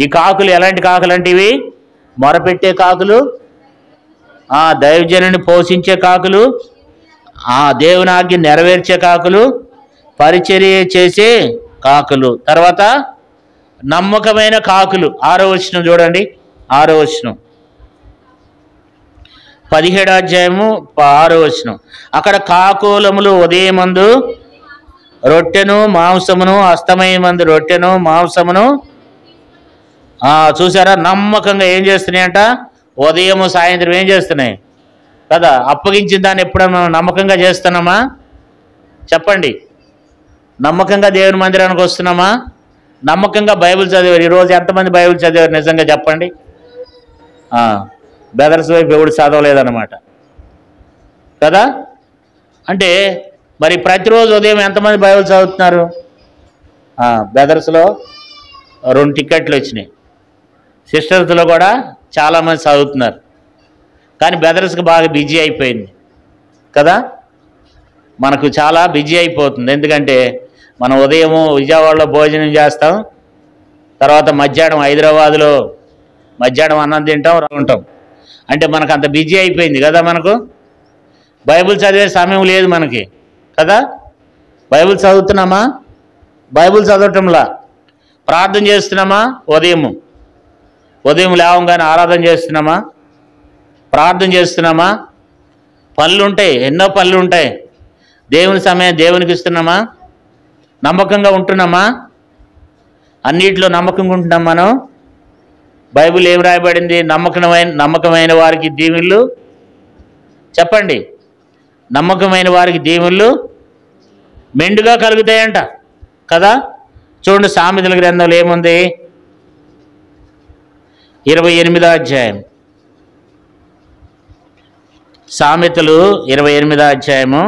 ఈ కాకులు ఎలాంటి కాకులు అంటే ఇవి మొరపెట్టే కాకులు, దైవజనుని పోషించే కాకులు, దేవుని ఆజ్ఞ నెరవేర్చే కాకులు, పరిచర్య చేసే కాకులు, తర్వాత నమ్మకమైన కాకులు. 6వ వచనం చూడండి. 6వ వచనం 17వ అధ్యాయము 6వ వచనం. అక్కడ కాకోలములు ఉదయమందు రొట్టెను మాంసమును, అస్తమయమందు రొట్టెను మాంసమును. చూసారా? నమ్మకంగా ఏం చేస్తున్నాయంట? ఉదయము సాయంత్రం ఏం చేస్తున్నాయి కదా. అప్పగించిన దాన్ని ఎప్పుడైనా మనం నమ్మకంగా చేస్తున్నామా? చెప్పండి. నమ్మకంగా దేవుని మందిరానికి వస్తున్నామా? నమ్మకంగా బైబిల్ చదివారు. ఈరోజు ఎంతమంది బైబిల్ చదివారు నిజంగా చెప్పండి? బెదర్స్ వైపు ఎవడు చదవలేదన్నమాట కదా. అంటే మరి ప్రతిరోజు ఉదయం ఎంతమంది బైబిల్ చదువుతున్నారు? బెదర్స్లో 2 టికెట్లు వచ్చినాయి. సిస్టర్స్లో కూడా చాలామంది చదువుతున్నారు. కానీ బెదర్స్కి బాగా బిజీ అయిపోయింది కదా. మనకు చాలా బిజీ అయిపోతుంది. ఎందుకంటే మనం ఉదయము విజయవాడలో భోజనం చేస్తాం, తర్వాత మధ్యాహ్నం హైదరాబాదులో మధ్యాహ్నం అన్నం తింటాం, ఉంటాం. అంటే మనకు అంత బిజీ అయిపోయింది కదా. మనకు బైబిల్ చదివే సమయం లేదు మనకి కదా. బైబిల్ చదువుతున్నామా? బైబిల్ చదవటంలా ప్రార్థన చేస్తున్నామా? ఉదయము ఉదయం లేవగానే ఆరాధన చేస్తున్నామా? ప్రార్థన చేస్తున్నామా? పనులు ఉంటాయి, ఎన్నో పనులు ఉంటాయి. దేవుని సమయం దేవునికి ఇస్తున్నామా? నమ్మకంగా ఉంటున్నామా? అన్నిట్లో నమ్మకంగా ఉంటున్నాం మనం. బైబిల్ ఏం రాయబడింది? నమ్మకమైన వారికి దీవెనలు. చెప్పండి, నమ్మకమైన వారికి దీవెనలు మెండుగా కలుగుతాయంట కదా. చూడండి, సామెతల గ్రంథంలో ఏముంది? 28వ అధ్యాయం. సామెతలు 28వ అధ్యాయము.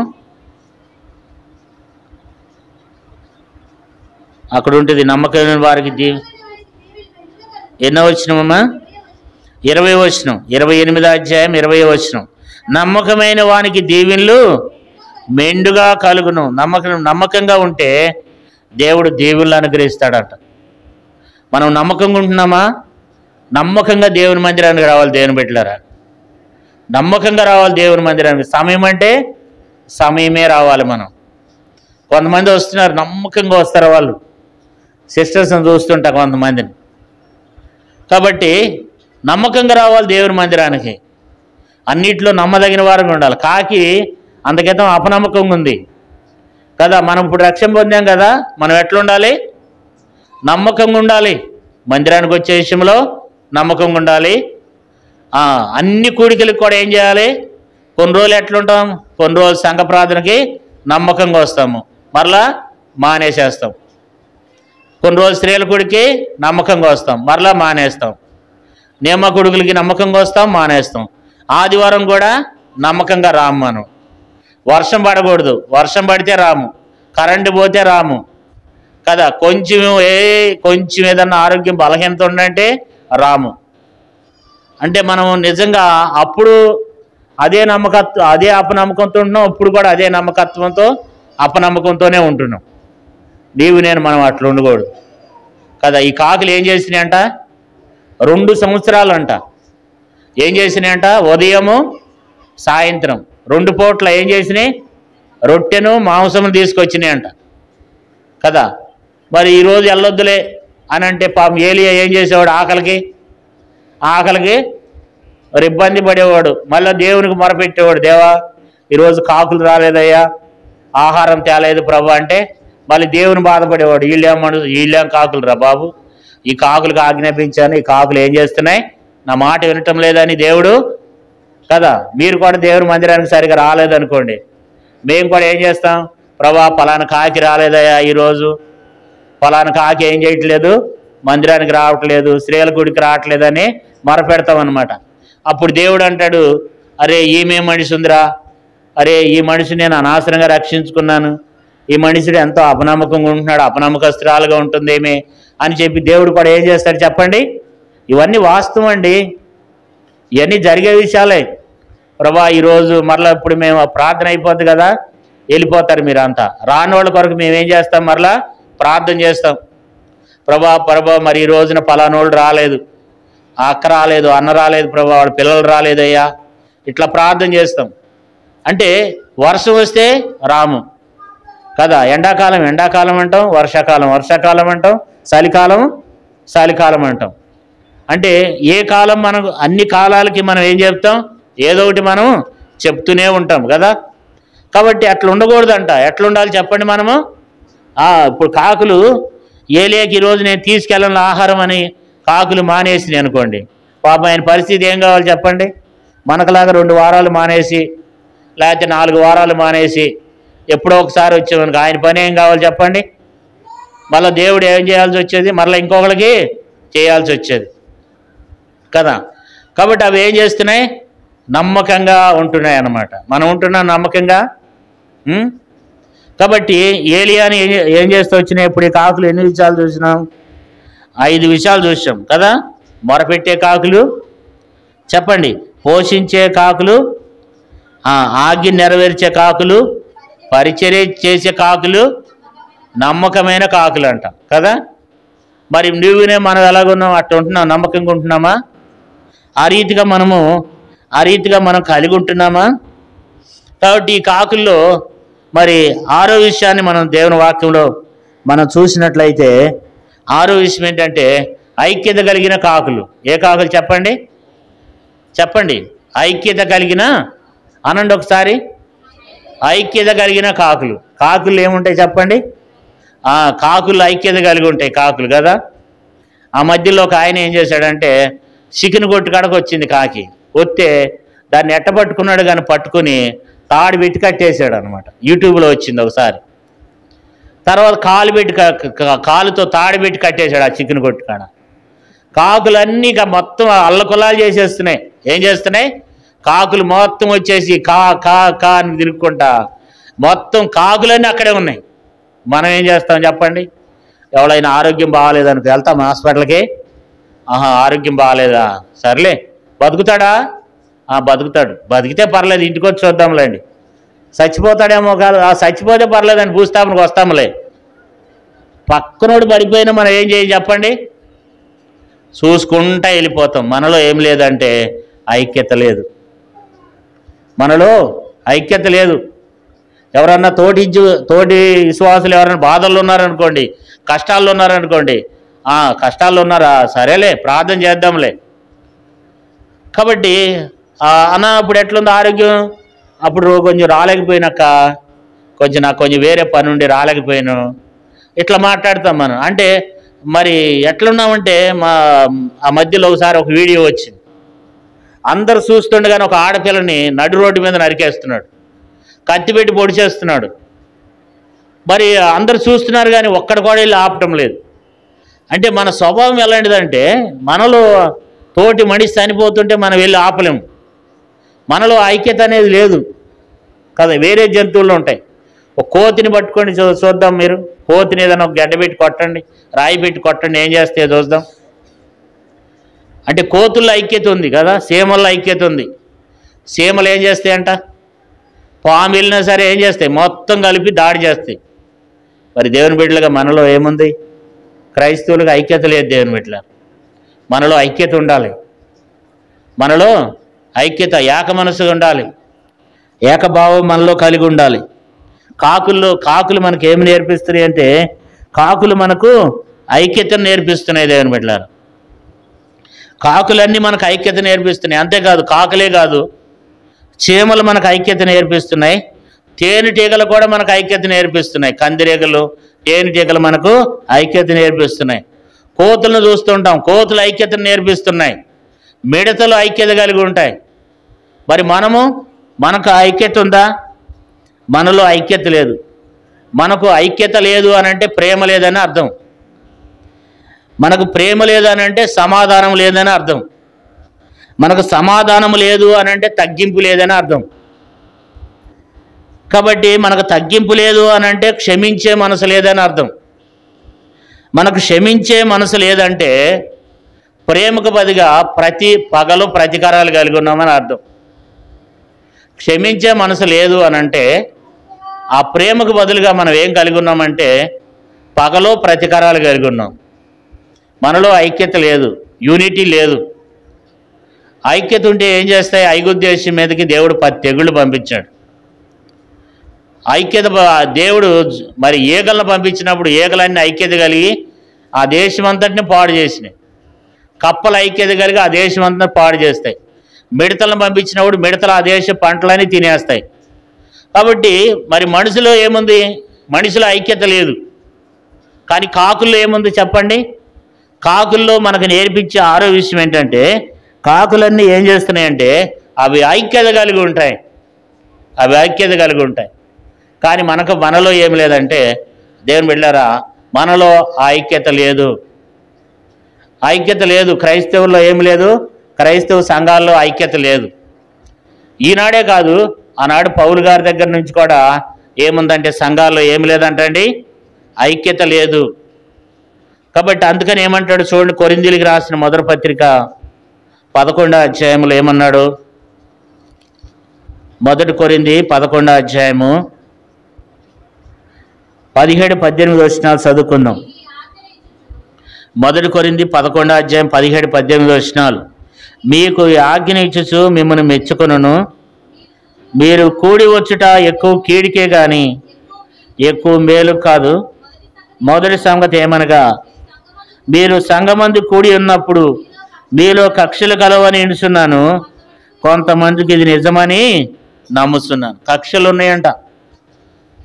అక్కడ ఉంటుంది నమ్మకమైన వారికి ఎన్నో వచనమమ్మా? 20వ వచనం. 28వ అధ్యాయం 20వ వచనం. నమ్మకమైన వానికి దీవెనలు మెండుగా కలుగును. నమ్మకంగా ఉంటే దేవుడు దీవెనలు అనుగ్రహిస్తాడట. మనం నమ్మకంగా ఉంటున్నామా? నమ్మకంగా దేవుని మందిరానికి రావాలి. దేవుని బిడ్డలారా, నమ్మకంగా రావాలి దేవుని మందిరానికి. సమయం అంటే సమయమే రావాలి. మనం కొంతమంది వస్తున్నారు, నమ్మకంగా వస్తారు. వాళ్ళు సిస్టర్స్ని చూస్తుంటా కొంతమందిని. కాబట్టి నమ్మకంగా రావాలి దేవుని మందిరానికి. అన్నిట్లో నమ్మదగిన వారంగా ఉండాలి. కాకి అంతకితం అపనమ్మకంగా ఉంది కదా. మనం ఇప్పుడు రక్షణ పొందాం కదా, మనం ఎట్లా ఉండాలి? నమ్మకంగా ఉండాలి. మందిరానికి వచ్చే విషయంలో నమ్మకంగా ఉండాలి. అన్ని కూడికలకు కూడా ఏం చేయాలి? కొన్ని రోజులు ఎట్లుంటాం? కొన్ని రోజులు సంఘ ప్రార్థనకి నమ్మకంగా వస్తాము, మరలా మానేసేస్తాం. కొన్ని రోజులు స్త్రీల కూడికి నమ్మకంగా వస్తాం, మరలా మానేస్తాం. నియమ కొడుకులకి నమ్మకంగా వస్తాం, మానేస్తాం. ఆదివారం కూడా నమ్మకంగా రాము. మనం వర్షం పడకూడదు, వర్షం పడితే రాము. కరెంటు పోతే రాము కదా. కొంచెం ఏదన్నా ఆరోగ్యం బలహీనత ఉందంటే రాము. అంటే మనం నిజంగా అప్పుడు అదే అపనమ్మకంతో ఉంటున్నాం, ఇప్పుడు కూడా అదే నమ్మకత్వంతో అపనమ్మకంతోనే ఉంటున్నాం. నేను మనం అట్లా ఉండకూడదు కదా. ఈ కాకులు ఏం చేసినాయంట? 2 సంవత్సరాలు అంట ఏం చేసినాయంట? ఉదయము సాయంత్రం 2 పూట్ల ఏం చేసినాయి? రొట్టెను మాంసము తీసుకొచ్చినాయంట కదా. మరి ఈరోజు వెళ్ళొద్దులే అని అంటే పాపం ఏలియా ఏం చేసేవాడు? ఆకలికి మరి ఇబ్బంది పడేవాడు. మళ్ళీ దేవునికి మొరపెట్టేవాడు, దేవా ఈరోజు కాకులు రాలేదయ్యా, ఆహారం తేలేదు ప్రభు అంటే మళ్ళీ దేవుని బాధపడేవాడు. వీళ్ళేం కాకులు రా బాబు, ఈ కాకులకు ఆజ్ఞాపించాను, ఈ కాకులు ఏం చేస్తున్నాయి? నా మాట వినటం లేదని దేవుడు కదా. మీరు కూడా దేవుని మందిరానికి సరిగా రాలేదనుకోండి, మేము కూడా ఏం చేస్తాం? ప్రభా పలానా కాకి రాలేదయ్యా, ఈరోజు పలానా కాకి ఏం చేయట్లేదు, మందిరానికి రావట్లేదు, స్త్రీల గుడికి రావట్లేదని మొరపెడతామన్నమాట. అప్పుడు దేవుడు అంటాడు, అరే ఈమె మనిషి ఉందిరా, అరే ఈ మనిషి నేను అనవసరంగా రక్షించుకున్నాను, ఈ మనిషిడు ఎంతో అపనమ్మకంగా ఉంటున్నాడు, అపనమ్మకస్తురాలుగా ఉంటుందేమే అని చెప్పి దేవుడు కూడా ఏం చేస్తాడు చెప్పండి? ఇవన్నీ వాస్తవం అండి, ఇవన్నీ జరిగే విషయాలే. ప్రభా ఈరోజు మరలా ఇప్పుడు మేము ప్రార్థన అయిపోద్ది కదా, వెళ్ళిపోతారు మీరు అంతా. రాని వాళ్ళ కొరకు మేమేం చేస్తాం? మరలా ప్రార్థన చేస్తాం. ప్రభా మరి ఈ రోజున పలానోళ్ళు రాలేదు, ఆ అక్క రాలేదు, అన్న రాలేదు, ప్రభా వాళ్ళ పిల్లలు రాలేదయ్యా, ఇట్లా ప్రార్థన చేస్తాం. అంటే వర్షం వస్తే రాము కదా. ఎండాకాలం అంటాం, వర్షాకాలం అంటాం, చలికాలం అంటాం. అంటే ఏ కాలం మనకు, అన్ని కాలాలకి మనం ఏం చెప్తాం? ఏదో ఒకటి మనం చెప్తూనే ఉంటాం కదా. కాబట్టి అట్లా ఉండకూడదంట. ఎట్లా ఉండాలి చెప్పండి మనము? ఇప్పుడు కాకులు ఏలియాకి ఈరోజు నేను తీసుకెళ్ళను ఆహారం అని కాకులు మానేసి అనుకోండి, పాపం ఆయన పరిస్థితి ఏం కావాలి చెప్పండి? మనకులాగా 2 వారాలు మానేసి, లేకపోతే 4 వారాలు మానేసి ఎప్పుడో ఒకసారి వచ్చేవనుకో ఆయన పని ఏం కావాలి చెప్పండి? మళ్ళీ దేవుడు ఏం చేయాల్సి వచ్చేది? మళ్ళీ ఇంకొకరికి చేయాల్సి వచ్చేది కదా. కాబట్టి అవి ఏం చేస్తున్నాయి? నమ్మకంగా ఉంటున్నాయి అన్నమాట. మనం ఉంటున్నాం నమ్మకంగా. కాబట్టి ఏలియాని ఏం చేస్తూ వచ్చినాయి? ఇప్పుడు ఈ కాకులు ఎన్ని విషయాలు చూసినాం? 5 విషయాలు చూసాం కదా. మొరపెట్టే కాకులు, చెప్పండి, పోషించే కాకులు, ఆజ్ఞ నెరవేర్చే కాకులు, పరిచర్య చేసే కాకులు, నమ్మకమైన కాకులు అంట కదా. మరి నువ్వునే మనం ఎలాగున్నాం? అట్లా ఉంటున్నాం, నమ్మకంగా ఉంటున్నామా? ఆ రీతిగా మనం కలిగి ఉంటున్నామా? కాబట్టి ఈ కాకుల్లో మరి 6వ విషయాన్ని మనం దేవుని వాక్యంలో మనం చూసినట్లయితే, 6వ విషయం ఏంటంటే ఐక్యత కలిగిన కాకులు. ఏ కాకులు చెప్పండి? చెప్పండి. ఐక్యత కలిగిన అనండి ఒకసారి. ఐక్యత కలిగిన కాకులు. కాకులు ఏముంటాయి చెప్పండి? కాకులు ఐక్యత కలిగి ఉంటాయి కాకులు కదా. ఆ మధ్యలో ఒక ఆయన ఏం చేశాడంటే చికెన్ కొట్టు కాడకు వచ్చింది కాకి. వస్తే దాన్ని ఎట్టబట్టుకున్నాడు కానీ పట్టుకుని తాడు పెట్టి కట్టేశాడు అనమాట. యూట్యూబ్లో వచ్చింది ఒకసారి. తర్వాత కాలుతో తాడు పెట్టి కట్టేశాడు ఆ చికెన్ కొట్టు కాడ. కాకులన్నీ మొత్తం అల్లకొల్లాలు చేసేస్తున్నాయి. ఏం చేస్తున్నాయి? కాకులు మొత్తం వచ్చేసి కా కా కా అని తిరుగుకుంటా మొత్తం కాకులన్నీ అక్కడే ఉన్నాయి. మనం ఏం చేస్తాం చెప్పండి? ఎవరైనా ఆరోగ్యం బాగాలేదనుకో వెళ్తాం హాస్పిటల్కి. ఆరోగ్యం బాగాలేదా, సర్లే బతుకుతాడా? బతుకుతాడు. బతికితే పర్లేదు, ఇంటికి వచ్చి చూద్దాంలేండి. చచ్చిపోతాడేమో కాదు, చచ్చిపోతే పర్లేదండి, భూస్థాపనకు వస్తాములే. పక్కనోడు పడిపోయినా మనం ఏం చేయం చెప్పండి? చూసుకుంటా వెళ్ళిపోతాం. మనలో ఏం లేదంటే ఐక్యత లేదు. మనలో ఐక్యత లేదు. ఎవరన్నా తోటి విశ్వాసులు ఎవరైనా బాధల్లో ఉన్నారనుకోండి, కష్టాల్లో ఉన్నారనుకోండి, కష్టాల్లో ఉన్నారా, సరేలే ప్రార్థన చేద్దాంలే. కాబట్టి అప్పుడు ఎట్లుంది ఆరోగ్యం? అప్పుడు కొంచెం రాలేకపోయినాక నాకు కొంచెం వేరే పని ఉండి రాలేకపోయాను, ఇట్లా మాట్లాడతాం మనం. అంటే మరి ఎట్లున్నామంటే ఆ మధ్యలో ఒకసారి ఒక వీడియో వచ్చింది. అందరు చూస్తుండగానే ఒక ఆడపిల్లని నడు రోడ్డు మీద నరికేస్తున్నాడు, కత్తి పెట్టి పొడి చేస్తున్నాడు. మరి అందరు చూస్తున్నారు కానీ ఒక్కడు కూడా వెళ్ళి ఆపటం లేదు. అంటే మన స్వభావం ఎలాంటిదంటే మనలో తోటి మనిషి చనిపోతుంటే మనం వెళ్ళి ఆపలేము. మనలో ఐక్యత అనేది లేదు కదా. వేరే జంతువులు ఉంటాయి. ఒక కోతిని పట్టుకొని చూద్దాం. మీరు కోతిని ఏదైనా ఒక గడ్డ పెట్టి కొట్టండి, రాయి పెట్టి కొట్టండి, ఏం చేస్తే చూద్దాం. అంటే కోతుల్లో ఐక్యత ఉంది కదా, సీమల్లో ఐక్యత ఉంది. సీమలు ఏం చేస్తాయంట? పాము వెళ్ళినా సరే ఏం చేస్తాయి? మొత్తం కలిపి దాడి చేస్తాయి. మరి దేవుని బిడ్డలుగా మనలో ఏముంది? క్రైస్తవులకు ఐక్యత లేదు. దేవుని బిడ్డల మనలో ఐక్యత ఉండాలి. మనలో ఐక్యత, ఏక మనసుగా ఉండాలి. ఏకభావం మనలో కలిగి ఉండాలి. కాకులు మనకు ఏమి నేర్పిస్తున్నాయి అంటే కాకులు మనకు ఐక్యతను నేర్పిస్తున్నాయి. దేవుని బిడ్డలారా, కాకులన్నీ మనకు ఐక్యత నేర్పిస్తున్నాయి. అంతేకాదు, కాకులే కాదు, చీమలు మనకు ఐక్యత నేర్పిస్తున్నాయి. తేనెటీగలు కూడా మనకు ఐక్యత నేర్పిస్తున్నాయి. కందిరీగలు, తేనెటీగలు మనకు ఐక్యత నేర్పిస్తున్నాయి. కోతులను చూస్తుంటాం, కోతులు ఐక్యతను నేర్పిస్తున్నాయి. మిడతలు ఐక్యత కలిగి ఉంటాయి. మరి మనకు ఐక్యత ఉందా? మనలో ఐక్యత లేదు. మనకు ఐక్యత లేదు అని అంటే ప్రేమ లేదని అర్థం. మనకు ప్రేమ లేదు అని అంటే సమాధానం లేదని అర్థం. మనకు సమాధానం లేదు అని అంటే తగ్గింపు లేదని అర్థం. కాబట్టి మనకు తగ్గింపు లేదు అని అంటే క్షమించే మనసు లేదని అర్థం. మనకు క్షమించే మనసు లేదంటే ప్రేమకు బదిగా ప్రతి పగలు ప్రతీకారాలు కలిగి ఉన్నామని అర్థం. క్షమించే మనసు లేదు అని అంటే ఆ ప్రేమకు బదులుగా మనం ఏం కలిగి ఉన్నామంటే పగలో ప్రతీకారాలు కలిగి ఉన్నాం. మనలో ఐక్యత లేదు, యూనిటీ లేదు. ఐక్యత ఉంటే ఏం చేస్తాయి? ఐగుప్తు దేశం మీదకి దేవుడు 10 తెగుళ్ళు పంపించాడు. ఐక్యత దేవుడు మరి ఈగలను పంపించినప్పుడు ఈగలన్నీ ఐక్యత కలిగి ఆ దేశం అంతటిని పాడు చేసినాయి. కప్పలు ఐక్యత కలిగి ఆ దేశం అంతా పాడు చేస్తాయి. మిడతలను పంపించినప్పుడు మిడతలు ఆ దేశ పంటలన్నీ తినేస్తాయి. కాబట్టి మరి మనుషులో ఏముంది? మనిషిలో ఐక్యత లేదు. కానీ కాకుల్లో ఏముంది చెప్పండి? కాకుల్లో మనకు నేర్పించే ఆరో విషయం ఏంటంటే కాకులన్నీ ఏం చేస్తున్నాయంటే అవి ఐక్యత కలిగి ఉంటాయి. అవి ఐక్యత కలిగి ఉంటాయి. కానీ మనలో ఏమి లేదంటే దేవుని బిడ్డలారా, మనలో ఐక్యత లేదు. ఐక్యత లేదు. క్రైస్తవుల్లో ఏమి లేదు? క్రైస్తవ సంఘాల్లో ఐక్యత లేదు. ఈనాడే కాదు, ఆనాడు పౌలు గారి దగ్గర నుంచి కూడా ఏముందంటే సంఘాల్లో ఏమి లేదంటండి, ఐక్యత లేదు. కాబట్టి అందుకని ఏమంటాడు చూడండి, కొరింథీయులకు రాసిన మొదటి పత్రిక 11వ అధ్యాయంలో ఏమన్నాడు? మొదటి కొరింథీ 11వ అధ్యాయము 17-18 వచనాలు చదువుకుందాం. మొదటి కొరింథీ 11వ అధ్యాయం 17-18 వచనాలు. మీకు ఆజ్ఞ ఇచ్చుచు మిమ్మల్ని మెచ్చుకొనును, మీరు కూడి వచ్చుట ఎక్కువ కీడికే గాని ఎక్కువ మేలు కాదు. మొదటి సంగతి ఏమనగా మీరు సంఘమందు కూడి ఉన్నప్పుడు మీలో కక్షలు కలవని ఎనుచున్నాను, కొంతమందికి ఇది నిజమని నమ్ముతున్నాను. కక్షలు ఉన్నాయంట.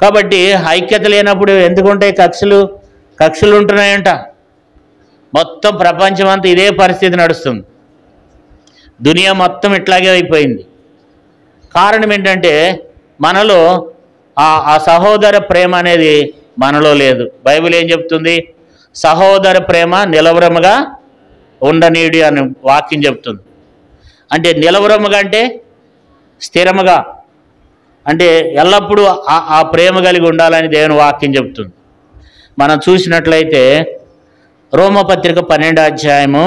కాబట్టి ఐక్యత లేనప్పుడు ఎందుకు ఉంటాయి కక్షలు? కక్షలు ఉంటున్నాయంట. మొత్తం ప్రపంచం అంతా ఇదే పరిస్థితి నడుస్తుంది. దునియా మొత్తం ఇట్లాగే అయిపోయింది. కారణం ఏంటంటే మనలో ఆ సహోదర ప్రేమ అనేది మనలో లేదు. బైబిల్ ఏం చెప్తుంది? సహోదర ప్రేమ నిలవరముగా ఉండనీయుడి అని వాక్యం చెప్తుంది. అంటే నిలవరముగా అంటే స్థిరముగా, అంటే ఎల్లప్పుడూ ఆ ప్రేమ కలిగి ఉండాలని దేవుని వాక్యం చెప్తుంది. మనం చూసినట్లయితే రోమపత్రిక 12వ అధ్యాయము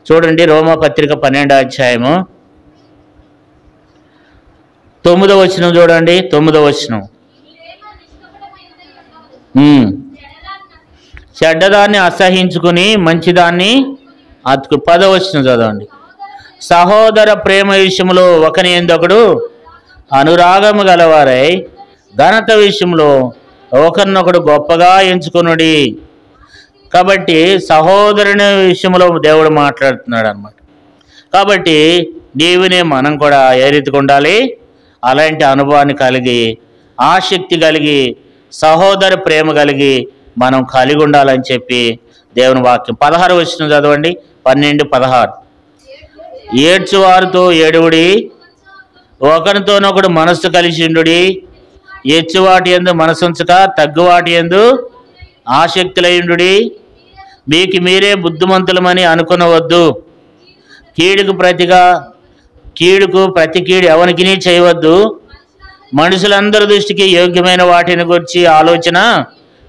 చూడండి. రోమపత్రిక 12వ అధ్యాయము 9వ వచనం చూడండి. 9వ వచనం, చెడ్డదాన్ని అసహించుకుని మంచిదాన్ని అతుకు. 10వ వచనం చదవండి. సహోదర ప్రేమ విషయంలో ఒకని యందొకడు అనురాగము గలవారై ఘనత విషయంలో ఒకరినొకడు గొప్పగా ఎంచుకొనుడి. కాబట్టి సహోదరుని విషయంలో దేవుడు మాట్లాడుతున్నాడు అన్నమాట. కాబట్టి నీవునే మనం కూడా ఏ రీతిగా ఉండాలి? అలాంటి అనుభవాన్ని కలిగి, ఆసక్తి కలిగి, సహోదర ప్రేమ కలిగి మనం కలిగి ఉండాలని చెప్పి దేవుని వాక్యం. 16వ వచనం చదవండి. 12:16. ఏడ్చువారితో ఏడువుడి, ఒకరితోనొకడు మనస్సు కలిసిండుడి, ఎచ్చువాటి యందు మనసుంచక తగ్గువాటి యందు ఆసక్తులయుండుడి, మీకు మీరే బుద్ధిమంతులమని అనుకునవద్దు, కీడుకు ప్రతి కీడు ఎవరికిని చేయవద్దు, మనుషులందరి దృష్టికి యోగ్యమైన వాటిని గురించి ఆలోచన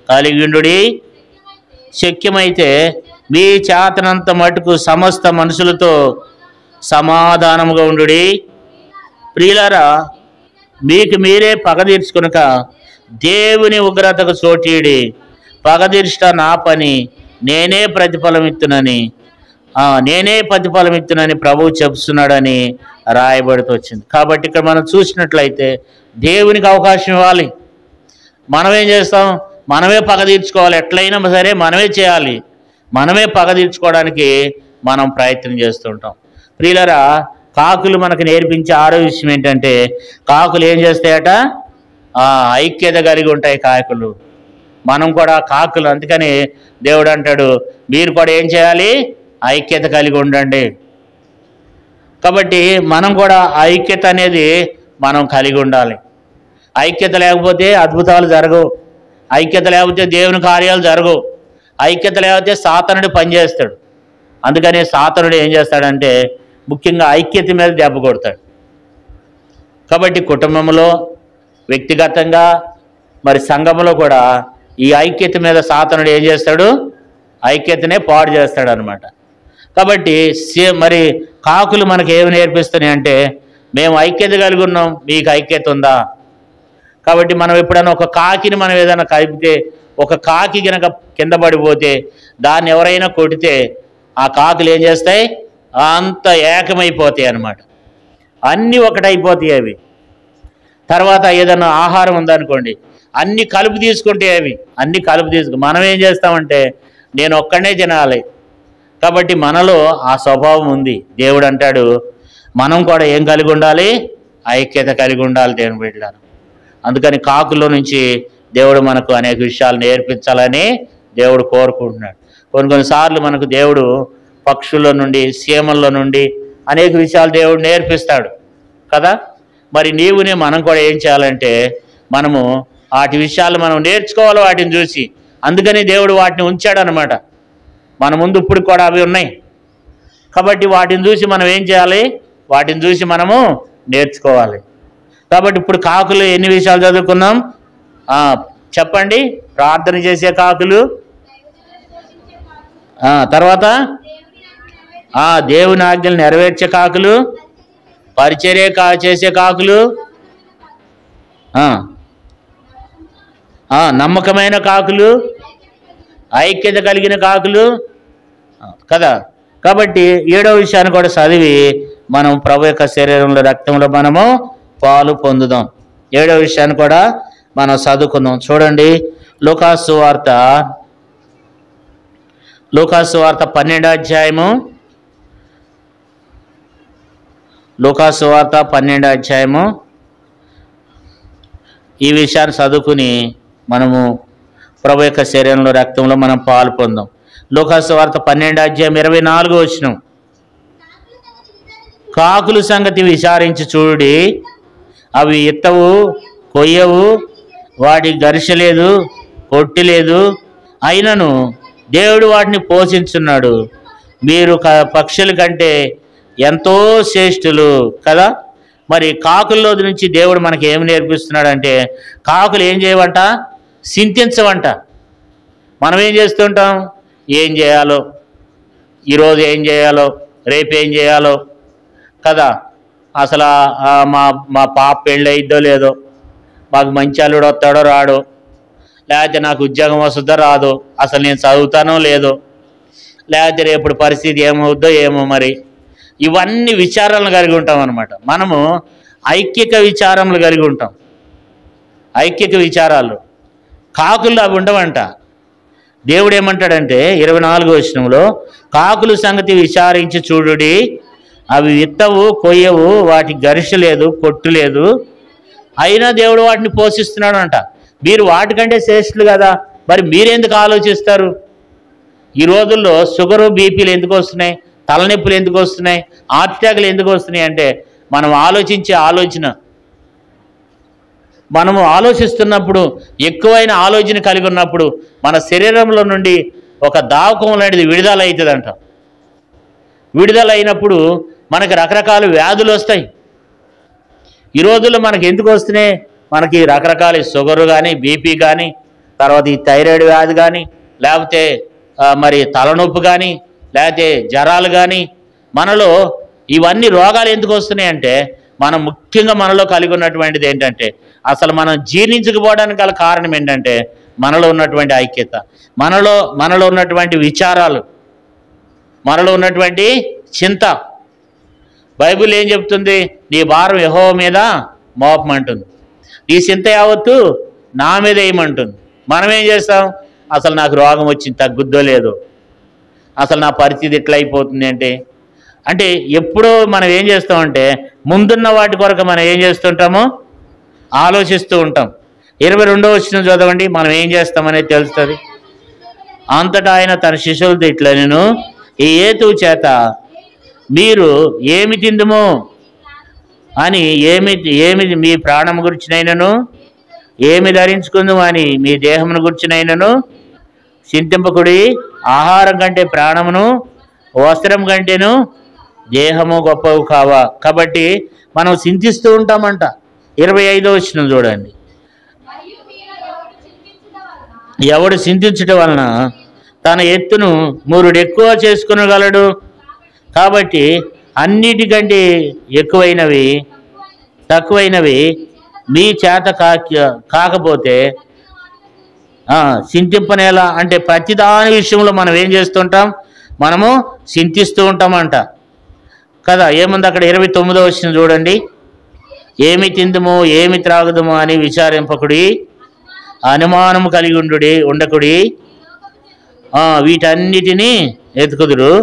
కలిగిండుడి, శక్యమైతే మీ చేతనంత మటుకు సమస్త మనుషులతో సమాధానముగా ఉండుడి. ప్రియులారా, మీకు మీరే పగ తీర్చుకొనక దేవుని ఉగ్రతకు చోటీడి, పగ తీర్చుట నా పని, నేనే ప్రతిఫలం ఇత్తునని ప్రభువు చెప్తున్నాడని రాయబడుతూ వచ్చింది. కాబట్టి ఇక్కడ మనం చూసినట్లయితే దేవునికి అవకాశం ఇవ్వాలి. మనం ఏం చేస్తాం? మనమే పగ తీర్చుకోవాలి. ఎట్లయినా సరే మనమే చేయాలి. మనమే పగ తీర్చుకోవడానికి మనం ప్రయత్నం చేస్తుంటాం. ప్రియులారా, కాకులు మనకు నేర్పించే ఆరో విషయం ఏంటంటే, కాకులు ఏం చేస్తాయట? ఐక్యత కలిగి ఉంటాయి కాకులు. మనం కూడా కాకులు. అందుకని దేవుడు అంటాడు, మీరు కూడా ఏం చేయాలి? ఐక్యత కలిగి ఉండండి. కాబట్టి మనం కూడా ఐక్యత అనేది మనం కలిగి ఉండాలి. ఐక్యత లేకపోతే అద్భుతాలు జరగవు. ఐక్యత లేకపోతే దేవుని కార్యాలు జరగవు. ఐక్యత లేకపోతే సాతానుడు పనిచేస్తాడు. అందుకని సాతానుడు ఏం చేస్తాడంటే ముఖ్యంగా ఐక్యత మీద దెబ్బ కొడతాడు. కాబట్టి కుటుంబంలో, వ్యక్తిగతంగా, మరి సంఘంలో కూడా ఈ ఐక్యత మీద సాతానుడు ఏం చేస్తాడు? ఐక్యతనే పాడు చేస్తాడు అనమాట. కాబట్టి మరి కాకులు మనకు ఏమి నేర్పిస్తున్నాయి అంటే, మేము ఐక్యత కలిగి ఉన్నాం, మీకు ఐక్యత ఉందా? కాబట్టి మనం ఎప్పుడైనా ఒక కాకిని మనం ఏదైనా కలిపితే, ఒక కాకి కనుక కింద పడిపోతే, దాన్ని ఎవరైనా కొడితే ఆ కాకులు ఏం చేస్తాయి? అంత ఏకమైపోతాయి అన్నమాట. అన్నీ ఒకటైపోతాయి అవి. తర్వాత ఏదైనా ఆహారం ఉందనుకోండి, అన్ని కలుపు తీసుకుంటే అవి అన్ని కలుపు మనం ఏం చేస్తామంటే నేను ఒక్కడే తినాలి. కాబట్టి మనలో ఆ స్వభావం ఉంది. దేవుడు అంటాడు మనం కూడా ఏం కలిగి ఉండాలి? ఐక్యత కలిగి ఉండాలి దేవుని బిడ్డలారా. అందుకని కాకుల్లో నుంచి దేవుడు మనకు అనేక విషయాలు నేర్పించాలని దేవుడు కోరుకుంటున్నాడు. కొన్నిసార్లు మనకు దేవుడు పక్షుల నుండి, సీమల్లో నుండి అనేక విషయాలు దేవుడు నేర్పిస్తాడు కదా. మరి మనం కూడా ఏం చేయాలంటే మనము వాటి విషయాలు మనం నేర్చుకోవాలి వాటిని చూసి. అందుకని దేవుడు వాటిని ఉంచాడనమాట. మన ముందు ఇప్పుడు కూడా అవి ఉన్నాయి. కాబట్టి వాటిని చూసి మనం ఏం చేయాలి? వాటిని చూసి మనము నేర్చుకోవాలి. కాబట్టి ఇప్పుడు కాకులు ఎన్ని విషయాలు చదువుకున్నాం చెప్పండి? ప్రార్థన చేసే కాకులు, తర్వాత దేవుని ఆజ్ఞలు నెరవేర్చే కాకులు, పరిచర్య చేసే కాకులు, నమ్మకమైన కాకులు, ఐక్యత కలిగిన కాకులు కదా. కాబట్టి 7వ విషయాన్ని కూడా చదివి మనం ప్రభు యొక్క శరీరంలో, రక్తంలో మనము పాలు పొందుదాం. 7వ విషయాన్ని కూడా మనం చదువుకుందాం. చూడండి, లూకాసు వార్త లూకాసు వార్త 12వ అధ్యాయము, లూకాసు వార్త 12వ అధ్యాయము. ఈ విషయాన్ని చదువుకుని మనము ప్రభు యొక్క శరీరంలో రక్తంలో మనం పాలు పొందాం. లూకాసు వార్త 12వ అధ్యాయం 24వ వచనం. కాకులు సంగతి విచారించి చూడుడి, అవి ఇత్తవు, కొయ్యవు, వాటి గరిష లేదు, కొట్టి లేదు, అయినను దేవుడు వాటిని పోషించున్నాడు. మీరు పక్షుల కంటే ఎంతో శ్రేష్ఠులు కదా. మరి కాకుల్లో నుంచి దేవుడు మనకి ఏమి నేర్పిస్తున్నాడంటే, కాకులు ఏం చేయవంట? చింతించవంట. మనం ఏం చేస్తుంటాం? ఏం చేయాలో, ఈరోజు ఏం చేయాలో, రేపు ఏం చేయాలో కదా. అసలు మా పాప పెళ్ళి అయిద్దో లేదో, మాకు మంచి అల్లుడు వస్తాడో రాడో, లేకపోతే నాకు ఉద్యోగం వస్తుందో రాదో, అసలు నేను చదువుతానో లేదో, లేకపోతే రేపు పరిస్థితి ఏమవుద్దో ఏమో. మరి ఇవన్నీ విచారాలను కలిగి ఉంటాం అన్నమాట. మనము ఐక్యక విచారములు కలిగి ఉంటాం. ఐక్యక విచారాలు. కాకులు అవి ఉండవంట. దేవుడు ఏమంటాడంటే 24వ వచనంలో, కాకులు సంగతి విచారించి చూడుడి, అవి విత్తవు, కొయ్యవు, వాటి గరిష లేదు, కొట్టు లేదు, అయినా దేవుడు వాటిని పోషిస్తున్నాడు అంట. మీరు వాటికంటే శ్రేష్ఠులు కదా, మరి మీరెందుకు ఆలోచిస్తారు? ఈ రోజుల్లో షుగరు, బీపీలు ఎందుకు వస్తున్నాయి? తలనొప్పులు ఎందుకు వస్తున్నాయి? హార్ట్ అటాక్లు ఎందుకు వస్తున్నాయి అంటే, మనం ఆలోచించే ఆలోచన, మనము ఆలోచిస్తున్నప్పుడు, ఎక్కువైన ఆలోచన కలిగి ఉన్నప్పుడు మన శరీరంలో నుండి ఒక దావకం లాంటిది విడుదల అవుతుందంట. విడుదల అయినప్పుడు మనకి రకరకాల వ్యాధులు వస్తాయి. ఈ రోజుల్లో మనకి ఎందుకు వస్తున్నాయి? మనకి రకరకాల షుగరు కానీ, బీపీ కానీ, తర్వాత ఈ థైరాయిడ్ వ్యాధి కానీ, లేకపోతే మరి తలనొప్పి కానీ, లేకపోతే జ్వరాలు కానీ, మనలో ఇవన్నీ రోగాలు ఎందుకు వస్తున్నాయి అంటే, మనం ముఖ్యంగా మనలో కలిగి ఉన్నటువంటిది ఏంటంటే, అసలు మనం జీర్ణించకపోవడానికి గల కారణం ఏంటంటే, మనలో ఉన్నటువంటి ఐక్యత, మనలో ఉన్నటువంటి విచారాలు, మనలో ఉన్నటువంటి చింత. బైబిల్ ఏం చెప్తుంది? నీ భారం యెహోవా మీద మోపమంటుంది, ఈ చింత యావత్తు నా మీద వేయమంటుంది. మనం ఏం చేస్తాం? అసలు నాకు రోగం వచ్చింది, తగ్గుద్దో లేదో, అసలు నా పరిస్థితి ఎట్లా అయిపోతుంది అంటే ఎప్పుడో మనం ఏం చేస్తామంటే, ముందున్న వాటి కొరకు మనం ఏం చేస్తుంటామో ఆలోచిస్తూ ఉంటాం. 22వ వచనం చదవండి, మనం ఏం చేస్తామనేది తెలుస్తుంది. అంతటా ఆయన తన శిష్యులతో ఇట్లా, నేను ఈ హేతువు చేత మీరు ఏమి తిందుమో అని, ఏమి మీ ప్రాణం గురించినైనను, ఏమి ధరించుకుందాము అని మీ దేహమును గురించినైనను చింతింపకుడి. ఆహారం కంటే ప్రాణమును, వస్త్రం కంటేను దేహము గొప్పవు కావా. కాబట్టి మనం చింతిస్తూ ఉంటామంట. 25వ వచనం చూడండి. ఎవడు చింతించడం వలన తన ఎత్తును 3 ఎక్కువ చేసుకునగలడు. కాబట్టి అన్నిటికంటే ఎక్కువైనవి తక్కువైనవి మీ చేత కాకపోతే చింతింపనేలా అంటే, ప్రతిదాని విషయంలో మనం ఏం చేస్తుంటాం? మనము చింతిస్తూ ఉంటామంట కదా. ఏముంది అక్కడ? 29వ వచనం చూడండి. ఏమి తిందుము, ఏమి త్రాగుదము అని విచారింపకుడి, అనుమానము కలిగి ఉండకుడి, వీటన్నిటినీ ఎతుకుదురు,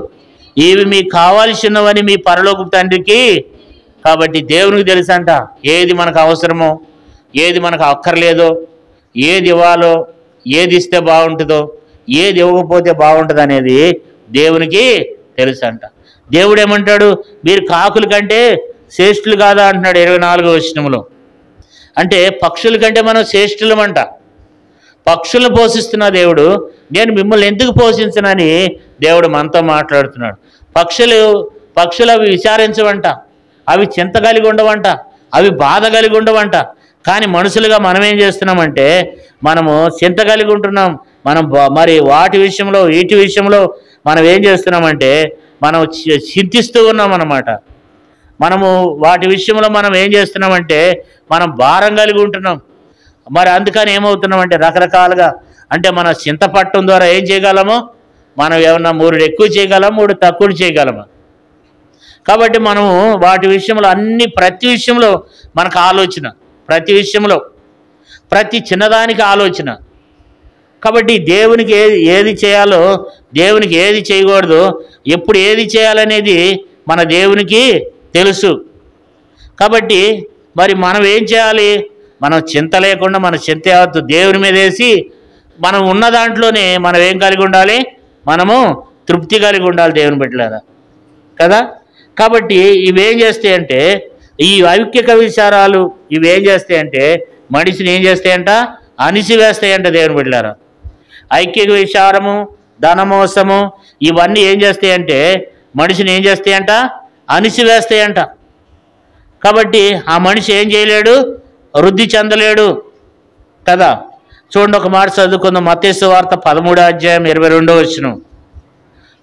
ఇవి మీకు కావాల్సినవని మీ పరలోకపు తండ్రికి. కాబట్టి దేవునికి తెలుసంట ఏది మనకు అవసరమో, ఏది మనకు అక్కర్లేదో, ఏది ఇవ్వాలో, ఏది ఇస్తే బాగుంటుందో, ఏది ఇవ్వకపోతే బాగుంటుంది అనేది దేవునికి తెలుసంట. దేవుడు ఏమంటాడు? మీరు కాకుల కంటే శ్రేష్ఠులు కాదా అంటున్నాడు 24వ వచనంలో. అంటే పక్షుల కంటే మనం శ్రేష్ఠులమంట. పక్షులను పోషిస్తున్న దేవుడు, నేను మిమ్మల్ని ఎందుకు పోషించనని దేవుడు మనతో మాట్లాడుతున్నాడు. పక్షులు అవి విచారించవంట, అవి చింత కలిగి ఉండవంట, అవి బాధ కలిగి ఉండవంట. కానీ మనుషులుగా మనం ఏం చేస్తున్నామంటే, మనము చింత కలిగి ఉంటున్నాం. మనం మరి వాటి విషయంలో, వీటి విషయంలో మనం ఏం చేస్తున్నామంటే, మనం చింతిస్తూ ఉన్నాం అన్నమాట. మనము వాటి విషయంలో మనం ఏం చేస్తున్నామంటే, మనం భారం కలిగి ఉంటున్నాం. మరి అందుకని ఏమవుతున్నామంటే, రకరకాలుగా అంటే మన చింత పట్టడం ద్వారా ఏం చేయగలమో, మనం ఏమన్నా 3 ఎక్కువ చేయగలమా, 3 తక్కువ చేయగలమా. కాబట్టి మనము వాటి విషయంలో ప్రతి విషయంలో మనకు ఆలోచన, ప్రతి విషయంలో ప్రతి చిన్నదానికి ఆలోచన. కాబట్టి దేవునికి ఏది చేయాలో, దేవునికి ఏది చేయకూడదు, ఎప్పుడు ఏది చేయాలనేది మన దేవునికి తెలుసు. కాబట్టి మరి మనం ఏం చేయాలి? మనం చింత లేకుండా మన చింత యావత్తు దేవుని మీద వేసి మనం ఉన్న దాంట్లోనే మనం ఏం కలిగి ఉండాలి? మనము తృప్తి కలిగి ఉండాలి దేవుని బిడ్డలారా కదా. కాబట్టి ఇవేం చేస్తాయంటే, ఈ ఐక్యక విచారాలు ఇవేం చేస్తాయంటే మనిషిని ఏం చేస్తాయంట? అణిసివేస్తాయంట దేవుని బిడ్డలారా. ఐక్యక విచారము, ధనమోసము ఇవన్నీ ఏం చేస్తాయంటే మనిషిని ఏం చేస్తాయంట? అణిసివేస్తాయంట. కాబట్టి ఆ మనిషి ఏం చేయలేడు? వృద్ధి చెందలేడు కదా. చూడండి, ఒక మాట చదువుకుందాం. మత్తయి సువార్త 13:22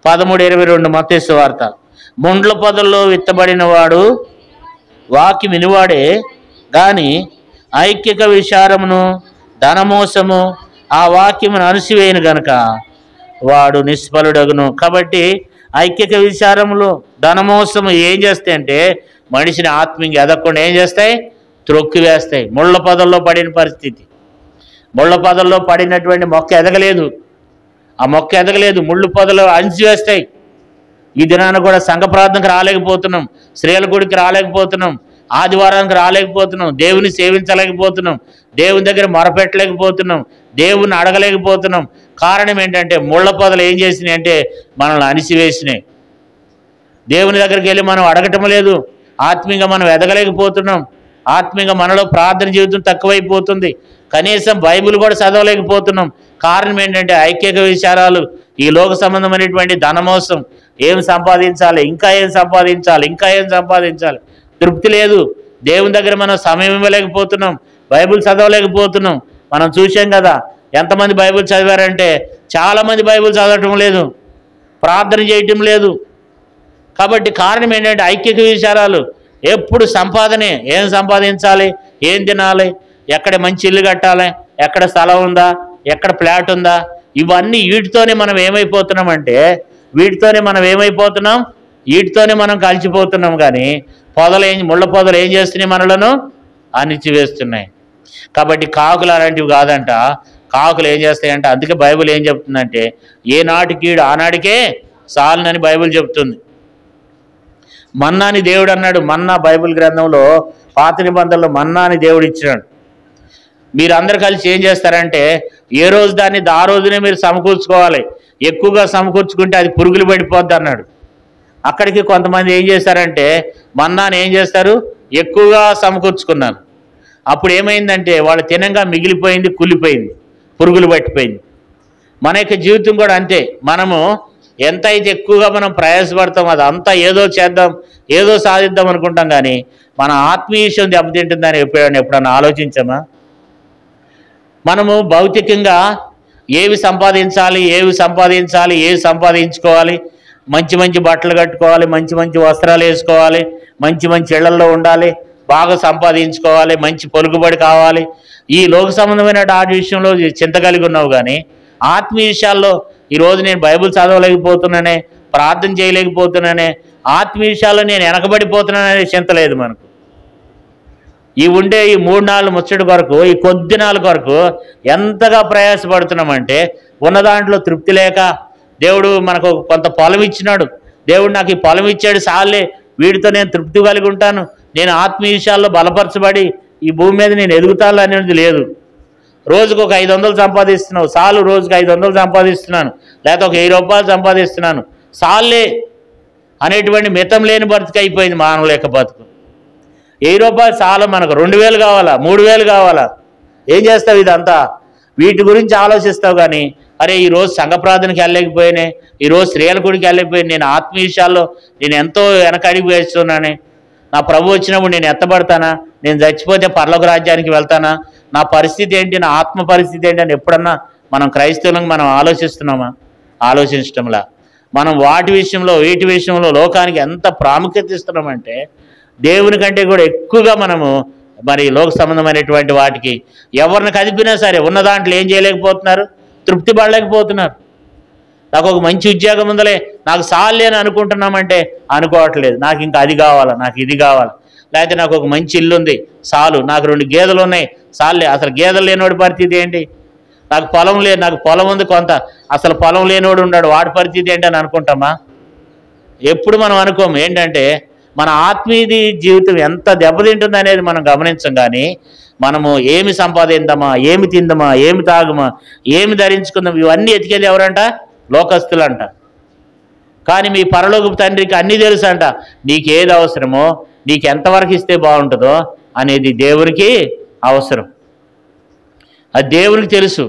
13:22 మత్తయి సువార్త. ముండ్ల పొదల్లో విత్తబడిన వాడు వాకి వినివాడే గాని ఐక్యక విచారమును ధనమోసము ఆ వాక్యమును అణిసివేయను గనుక వాడు నిష్ఫలుడగును. కాబట్టి ఐక్యక విచారములు, ధనమోసము ఏం చేస్తాయంటే మనిషిని ఆత్మీయంగా ఎదగకుండా ఏం చేస్తాయి? త్రొక్కి వేస్తాయి. ముళ్ళ పొదల్లో పడిన పరిస్థితి. ముళ్ళ పొదల్లో పడినటువంటి మొక్క ఎదగలేదు. ఆ మొక్క ఎదగలేదు, ముళ్ళు పొదలు అణిచివేస్తాయి. ఈ దినాన కూడా సంఘ ప్రార్థనకు రాలేకపోతున్నాం, స్త్రీల గుడికి రాలేకపోతున్నాం, ఆదివారానికి రాలేకపోతున్నాం, దేవుని సేవించలేకపోతున్నాం, దేవుని దగ్గర మొరపెట్టలేకపోతున్నాం, దేవుని అడగలేకపోతున్నాం. కారణం ఏంటంటే ముళ్ళ పొదలు ఏం చేసినాయి అంటే మనల్ని అణిసివేసినాయి. దేవుని దగ్గరికి వెళ్ళి మనం అడగటం లేదు, ఆత్మీయంగా మనం ఎదగలేకపోతున్నాం, ఆత్మీయంగా మనలో ప్రార్థన జీవితం తక్కువైపోతుంది, కనీసం బైబిల్ కూడా చదవలేకపోతున్నాం. కారణం ఏంటంటే ఐక్యక విచారాలు, ఈ లోక సంబంధమైనటువంటి ధనమోసం. ఏం సంపాదించాలి, ఇంకా ఏం సంపాదించాలి, ఇంకా ఏం సంపాదించాలి, తృప్తి లేదు. దేవుని దగ్గర మనం సమయం ఇవ్వలేకపోతున్నాం, బైబిల్ చదవలేకపోతున్నాం. మనం చూసాం కదా, ఎంతమంది బైబిల్ చదివారంటే చాలామంది బైబిల్ చదవటం లేదు, ప్రార్థన చేయటం లేదు. కాబట్టి కారణం ఏంటంటే ఐక్యక విచారాలు. ఎప్పుడు సంపాదనే, ఏం సంపాదించాలి, ఏం తినాలి, ఎక్కడ మంచి ఇల్లు కట్టాలి, ఎక్కడ స్థలం ఉందా, ఎక్కడ ఫ్లాట్ ఉందా, ఇవన్నీ వీటితోనే మనం ఏమైపోతున్నామంటే వీటితోనే మనం కలిసిపోతున్నాం. కానీ ముళ్ళ పొదలు ఏం చేస్తున్నాయి? మనలను అణిచివేస్తున్నాయి. కాబట్టి కాకులు అలాంటివి కాదంట. కాకులు ఏం చేస్తాయంట? అందుకే బైబిల్ ఏం చెప్తుందంటే ఏనాటికీడు ఆనాడికే సాలునని బైబిల్ చెప్తుంది. మన్నాని దేవుడు అన్నాడు. మన్నా బైబిల్ గ్రంథంలో పాత నిబంధనలో మన్నాని దేవుడు ఇచ్చినాడు. మీరందరూ కలిసి ఏం చేస్తారంటే ఏ రోజు దాన్ని ఆ రోజునే మీరు సమకూర్చుకోవాలి. ఎక్కువగా సమకూర్చుకుంటే అది పురుగులు పడిపోద్ది అన్నాడు. అక్కడికి కొంతమంది ఏం చేస్తారంటే మన్నాని ఏం చేస్తారు? ఎక్కువగా సమకూర్చుకున్నారు. అప్పుడు ఏమైందంటే వాళ్ళు తినంగా మిగిలిపోయింది, కుళ్ళిపోయింది, పురుగులు పట్టిపోయింది. మన యొక్క జీవితం కూడా అంతే. మనము ఎంత అయితే ఎక్కువగా మనం ప్రయాసపడతాం, అది అంతా ఏదో చేద్దాం, ఏదో సాధిద్దాం అనుకుంటాం. కానీ మన ఆత్మీయ విషయం దెబ్బతింటుందని ఎప్పుడన్నా ఆలోచించామా? మనము భౌతికంగా ఏవి సంపాదించాలి, ఏవి సంపాదించుకోవాలి, మంచి మంచి బట్టలు కట్టుకోవాలి, మంచి మంచి వస్త్రాలు వేసుకోవాలి, మంచి మంచి ఇళ్లల్లో ఉండాలి, బాగా సంపాదించుకోవాలి, మంచి పొలుగుబడి కావాలి. ఈ లోక సంబంధమైన వాటి విషయంలో చింత కలిగి ఉన్నావు. కానీ ఆత్మీయ విషయాల్లో ఈరోజు నేను బైబిల్ చదవలేకపోతున్నానే, ప్రార్థన చేయలేకపోతున్నానే, ఆత్మీయ విషయాల్లో నేను వెనకబడిపోతున్నాననే చింత లేదు మనకు. ఈ 3-4 ముచ్చటి కొరకు, ఈ కొద్ది నాలుగు కొరకు ఎంతగా ప్రయాసపడుతున్నామంటే ఉన్న దాంట్లో తృప్తి లేక, దేవుడు మనకు కొంత పొలం ఇచ్చినాడు, దేవుడు నాకు ఈ పొలం ఇచ్చాడు, చాలే వీటితో నేను తృప్తి కలిగి ఉంటాను, నేను ఆత్మీయ విషయాల్లో బలపరచబడి ఈ భూమి మీద నేను ఎదుగుతాను అనేది లేదు. రోజుకు ఒక 500 సంపాదిస్తున్నావు, చాలు, రోజుకు 500 సంపాదిస్తున్నాను, లేకపోతే ఒక 1000 రూపాయలు సంపాదిస్తున్నాను, చాలే అనేటువంటి మితం లేని బతుకు అయిపోయింది మానవుల యొక్క బతుకు. 1000 రూపాయలు చాలా, మనకు 2000 కావాలా, 3000 కావాలా? ఏం చేస్తావు? ఇదంతా వీటి గురించి ఆలోచిస్తావు. కానీ అరే ఈరోజు సంఘ ప్రార్థనకి వెళ్ళలేకపోయానే, ఈరోజు స్త్రీల గుడికి వెళ్ళలేకపోయాను, నేను ఆత్మీయ విషయాల్లో నేను ఎంతో వెనకడిగి వేస్తున్నానే, నా ప్రభు వచ్చినప్పుడు నేను ఎత్తబడతానా, నేను చచ్చిపోతే పరలోక రాజ్యానికి వెళ్తానా, నా పరిస్థితి ఏంటి, నా ఆత్మ పరిస్థితి ఏంటి అని ఎప్పుడన్నా మనం క్రైస్తవులకు మనం ఆలోచిస్తున్నామా? ఆలోచించటంలా. మనం వీటి విషయంలో లోకానికి ఎంత ప్రాముఖ్యత ఇస్తున్నామంటే దేవుని కంటే కూడా ఎక్కువగా మనము మరి లోక సంబంధమైనటువంటి వాటికి ఎవరిని కదిపినా సరే ఉన్న దాంట్లో ఏం చేయలేకపోతున్నారు? తృప్తి పడలేకపోతున్నారు. నాకు ఒక మంచి ఉద్యోగం ఉందలే, నాకు చాలే అని అనుకుంటున్నామంటే అనుకోవట్లేదు. నాకు ఇంకా అది కావాలా, నాకు ఇది కావాలా, లేకపోతే నాకు ఒక మంచి ఇల్లు ఉంది చాలు, నాకు 2 గేదెలు ఉన్నాయి చాలే. అసలు గేదెలు లేనివాడి పరిస్థితి ఏంటి? నాకు పొలం లేదు, నాకు పొలం ఉంది కొంత, అసలు పొలం లేనివాడు ఉన్నాడు, వాడి పరిస్థితి ఏంటని అనుకుంటామా? ఎప్పుడు మనం అనుకోము. ఏంటంటే మన ఆత్మీయ జీవితం ఎంత దెబ్బతింటుంది అనేది మనం గమనించం. కానీ మనము ఏమి సంపాదిద్దామా, ఏమి తిందామా, ఏమి తాగుమా, ఏమి ధరించుకుందాం, ఇవన్నీ ఎతికేది ఎవరంట? లోకస్తులంట. కానీ మీ పరలోకపు తండ్రికి అన్నీ తెలుసు అంట. నీకేది అవసరమో, నీకు ఎంతవరకు ఇస్తే బాగుంటుందో అనేది దేవునికి అవసరం. అది దేవునికి తెలుసు,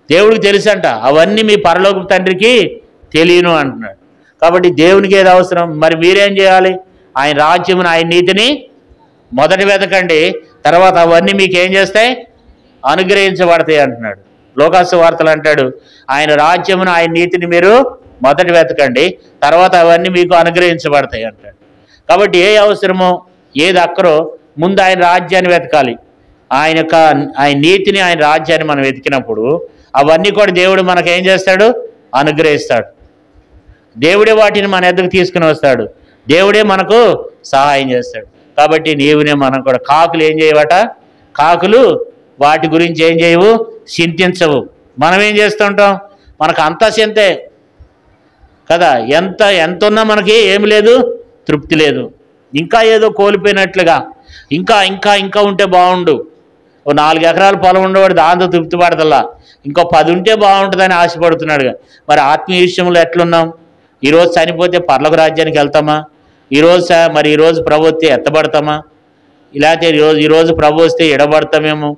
దేవుడికి తెలుసు అంట. అవన్నీ మీ పరలోకపు తండ్రికి తెలియను అంటున్నాడు. కాబట్టి దేవునికి ఏది అవసరం? మరి మీరేం చేయాలి? ఆయన రాజ్యమును, ఆయన నీతిని మొదట వెతకండి, తర్వాత అవన్నీ మీకు ఏం చేస్తాయి? అనుగ్రహించబడతాయి అంటున్నాడు. లోకాసు వార్తలు అంటాడు, ఆయన రాజ్యమును, ఆయన నీతిని మీరు మొదట వెతకండి, తర్వాత అవన్నీ మీకు అనుగ్రహించబడతాయి అంటాడు. కాబట్టి ఏ అవసరమో, ఏది అక్కరో ముందు ఆయన రాజ్యాన్ని వెతకాలి. ఆయన నీతిని, ఆయన రాజ్యాన్ని మనం వెతికినప్పుడు అవన్నీ కూడా దేవుడు మనకేం చేస్తాడు? అనుగ్రహిస్తాడు. దేవుడే వాటిని మన ఎద్దకు తీసుకుని వస్తాడు. దేవుడే మనకు సహాయం చేస్తాడు. కాబట్టి నీవునే మనం కూడా. కాకులు ఏం చేయవట? కాకులు వాటి గురించి ఏం చేయవు? చింతించవు. మనం ఏం చేస్తుంటాం? మనకు అంతా చింతే కదా. ఎంత ఉన్నా మనకి ఏమి లేదు, తృప్తి లేదు. ఇంకా ఏదో కోల్పోయినట్లుగా, ఇంకా ఇంకా ఇంకా ఉంటే బాగుండు. ఓ 4 ఎకరాల పొలం ఉండేవాడు దాంతో తృప్తి పడతల్లా, ఇంకో 10 ఉంటే బాగుంటుందని ఆశపడుతున్నాడు. మరి ఆత్మీయ విషయంలో ఎట్లున్నాం? ఈరోజు చనిపోతే పర్లోక రాజ్యానికి వెళ్తామా? ఈరోజు ప్రభు వస్తే ఎత్తబడతామా? ఇలాగే ఈరోజు ప్రభు వస్తే ఎడబడతామేమో.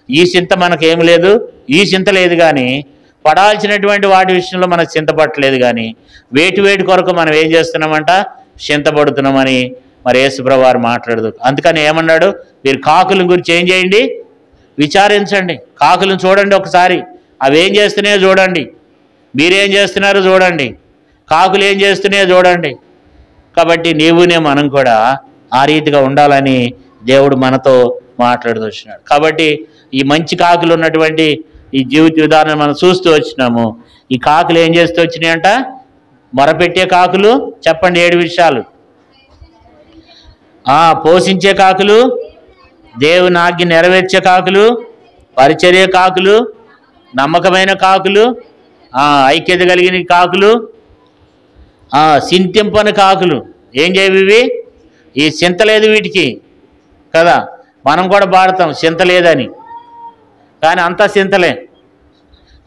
ఈ చింత మనకేం లేదు, ఈ చింత లేదు. కానీ పడాల్సినటువంటి వాటి విషయంలో మనకు చింతపట్టలేదు. కానీ వేటి కొరకు మనం ఏం చేస్తున్నామంట? చింతపడుతున్నామని మరి యేసుప్రభువు వారు మాట్లాడదు. అందుకని ఏమన్నాడు? మీరు కాకుల గురించి ఏం చేయండి? విచారించండి. కాకులను చూడండి ఒకసారి, అవి ఏం చేస్తున్నాయో చూడండి, మీరేం చేస్తున్నారో చూడండి, కాకులు ఏం చేస్తున్నాయో చూడండి. కాబట్టి నీవునే మనం కూడా ఆ రీతిగా ఉండాలని దేవుడు మనతో మాట్లాడుతూ వచ్చినాడు. కాబట్టి ఈ మంచి కాకులు ఉన్నటువంటి ఈ జీవిత విధానం మనం చూస్తూ వచ్చినాము. ఈ కాకులు ఏం చేస్తూ వచ్చినాయంట? మొరపెట్టే కాకులు. చెప్పండి 7 విషయాలు. పోషించే కాకులు, దేవుని ఆజ్ఞ నెరవేర్చే కాకులు, పరిచర్య కాకులు, నమ్మకమైన కాకులు, ఐక్యత కలిగిన కాకులు, చింతింపని కాకులు. ఏం చేయవి? ఈ చింత లేదు వీటికి కదా. మనం కూడా పాడతాం చింత లేదని, కానీ అంతా చింతలే.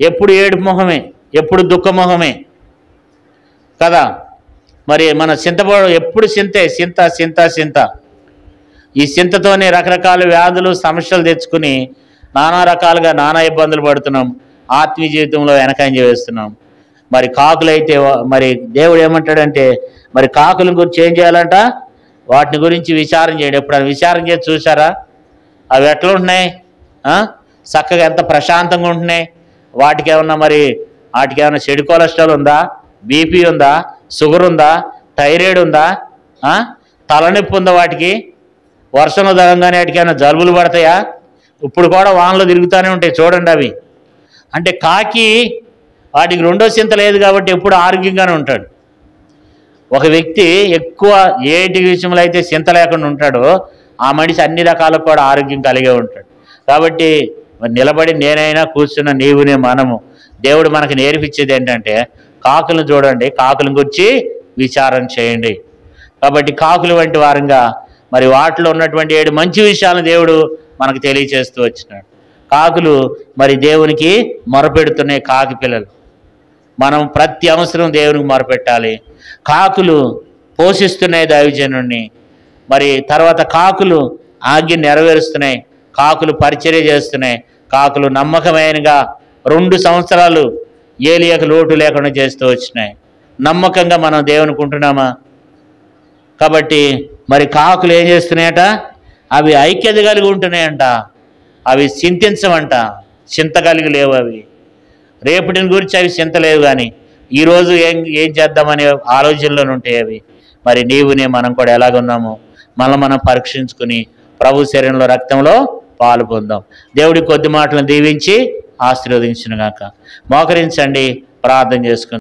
ఎప్పుడు ఏడుపు మొహమే, ఎప్పుడు దుఃఖమొహమే కదా. మరి మన ఎప్పుడు చింత. ఈ చింతతోనే రకరకాల వ్యాధులు, సమస్యలు తెచ్చుకుని నానా రకాలుగా నానా ఇబ్బందులు పడుతున్నాం. ఆత్మీయ జీవితంలో వెనకంజ వేస్తున్నాం. మరి కాకులైతే మరి దేవుడు ఏమంటాడంటే, మరి కాకుల గురించి ఏం చేయాలంట? వాటిని గురించి విచారం చేయండి. ఎప్పుడైనా విచారం చేసి చూసారా? అవి ఎట్లా ఉంటున్నాయి? చక్కగా ఎంత ప్రశాంతంగా ఉంటున్నాయి. వాటికి ఏమన్నా చెడు కొలెస్ట్రాల్ ఉందా? బీపీ ఉందా? షుగర్ ఉందా? థైరాయిడ్ ఉందా? తలనొప్పి ఉందా? వాటికి వర్షంలో తరంగానే వాటికి ఏమైనా జలుబులు పడతాయా? ఇప్పుడు కూడా వానలో తిరుగుతూనే ఉంటాయి చూడండి అవి. అంటే కాకి వాటికి రెండో చింత లేదు కాబట్టి ఎప్పుడు ఆరోగ్యంగానే ఉంటాడు. ఒక వ్యక్తి ఎక్కువ ఏటి విషయంలో అయితే చింత లేకుండా ఉంటాడో ఆ మనిషి అన్ని రకాలకు కూడా ఆరోగ్యం కలిగే ఉంటాడు. కాబట్టి నిలబడి నేనైనా కూర్చున్న నీవునే మనము దేవుడు మనకు నేర్పించేది ఏంటంటే, కాకులను చూడండి, కాకులను గురించి విచారం చేయండి. కాబట్టి కాకులు వంటి వారంగా మరి వాటిలో ఉన్నటువంటి 7 మంచి విషయాలను దేవుడు మనకు తెలియచేస్తూ వచ్చినాడు. కాకులు మరి దేవునికి మొరపెడుతున్నాయి. కాకి పిల్లలు మనం ప్రతి అవసరం దేవునికి మొరపెట్టాలి. కాకులు పోషిస్తున్నాయి దైవజనుడిని. మరి తర్వాత కాకులు ఆజ్ఞ నెరవేరుస్తున్నాయి. కాకులు పరిచర్య చేస్తున్నాయి. కాకులు నమ్మకమైనగా 2 సంవత్సరాలు ఏలియాకు లోటు లేకుండా చేస్తూ వచ్చినాయి. నమ్మకంగా మనం దేవునికి ఉంటున్నామా? కాబట్టి మరి కాకులు ఏం చేస్తున్నాయట? అవి ఐక్యత కలిగి ఉంటున్నాయంట. అవి చింతించమంట. చింత కలిగి లేవు అవి. రేపటిని గురించి అవి చింత లేవు. కానీ ఈరోజు ఏం చేద్దామనే ఆలోచనలో ఉంటాయి అవి. మరి నీవునే మనం కూడా ఎలాగున్నామో మనం పరీక్షించుకుని ప్రభు శరీరంలో రక్తంలో పాలు పొందాం. దేవుడి కొద్ది మాటలను దీవించి ఆశీర్వదించును గాక. మోకరించండి, ప్రార్థన చేసుకుందాం.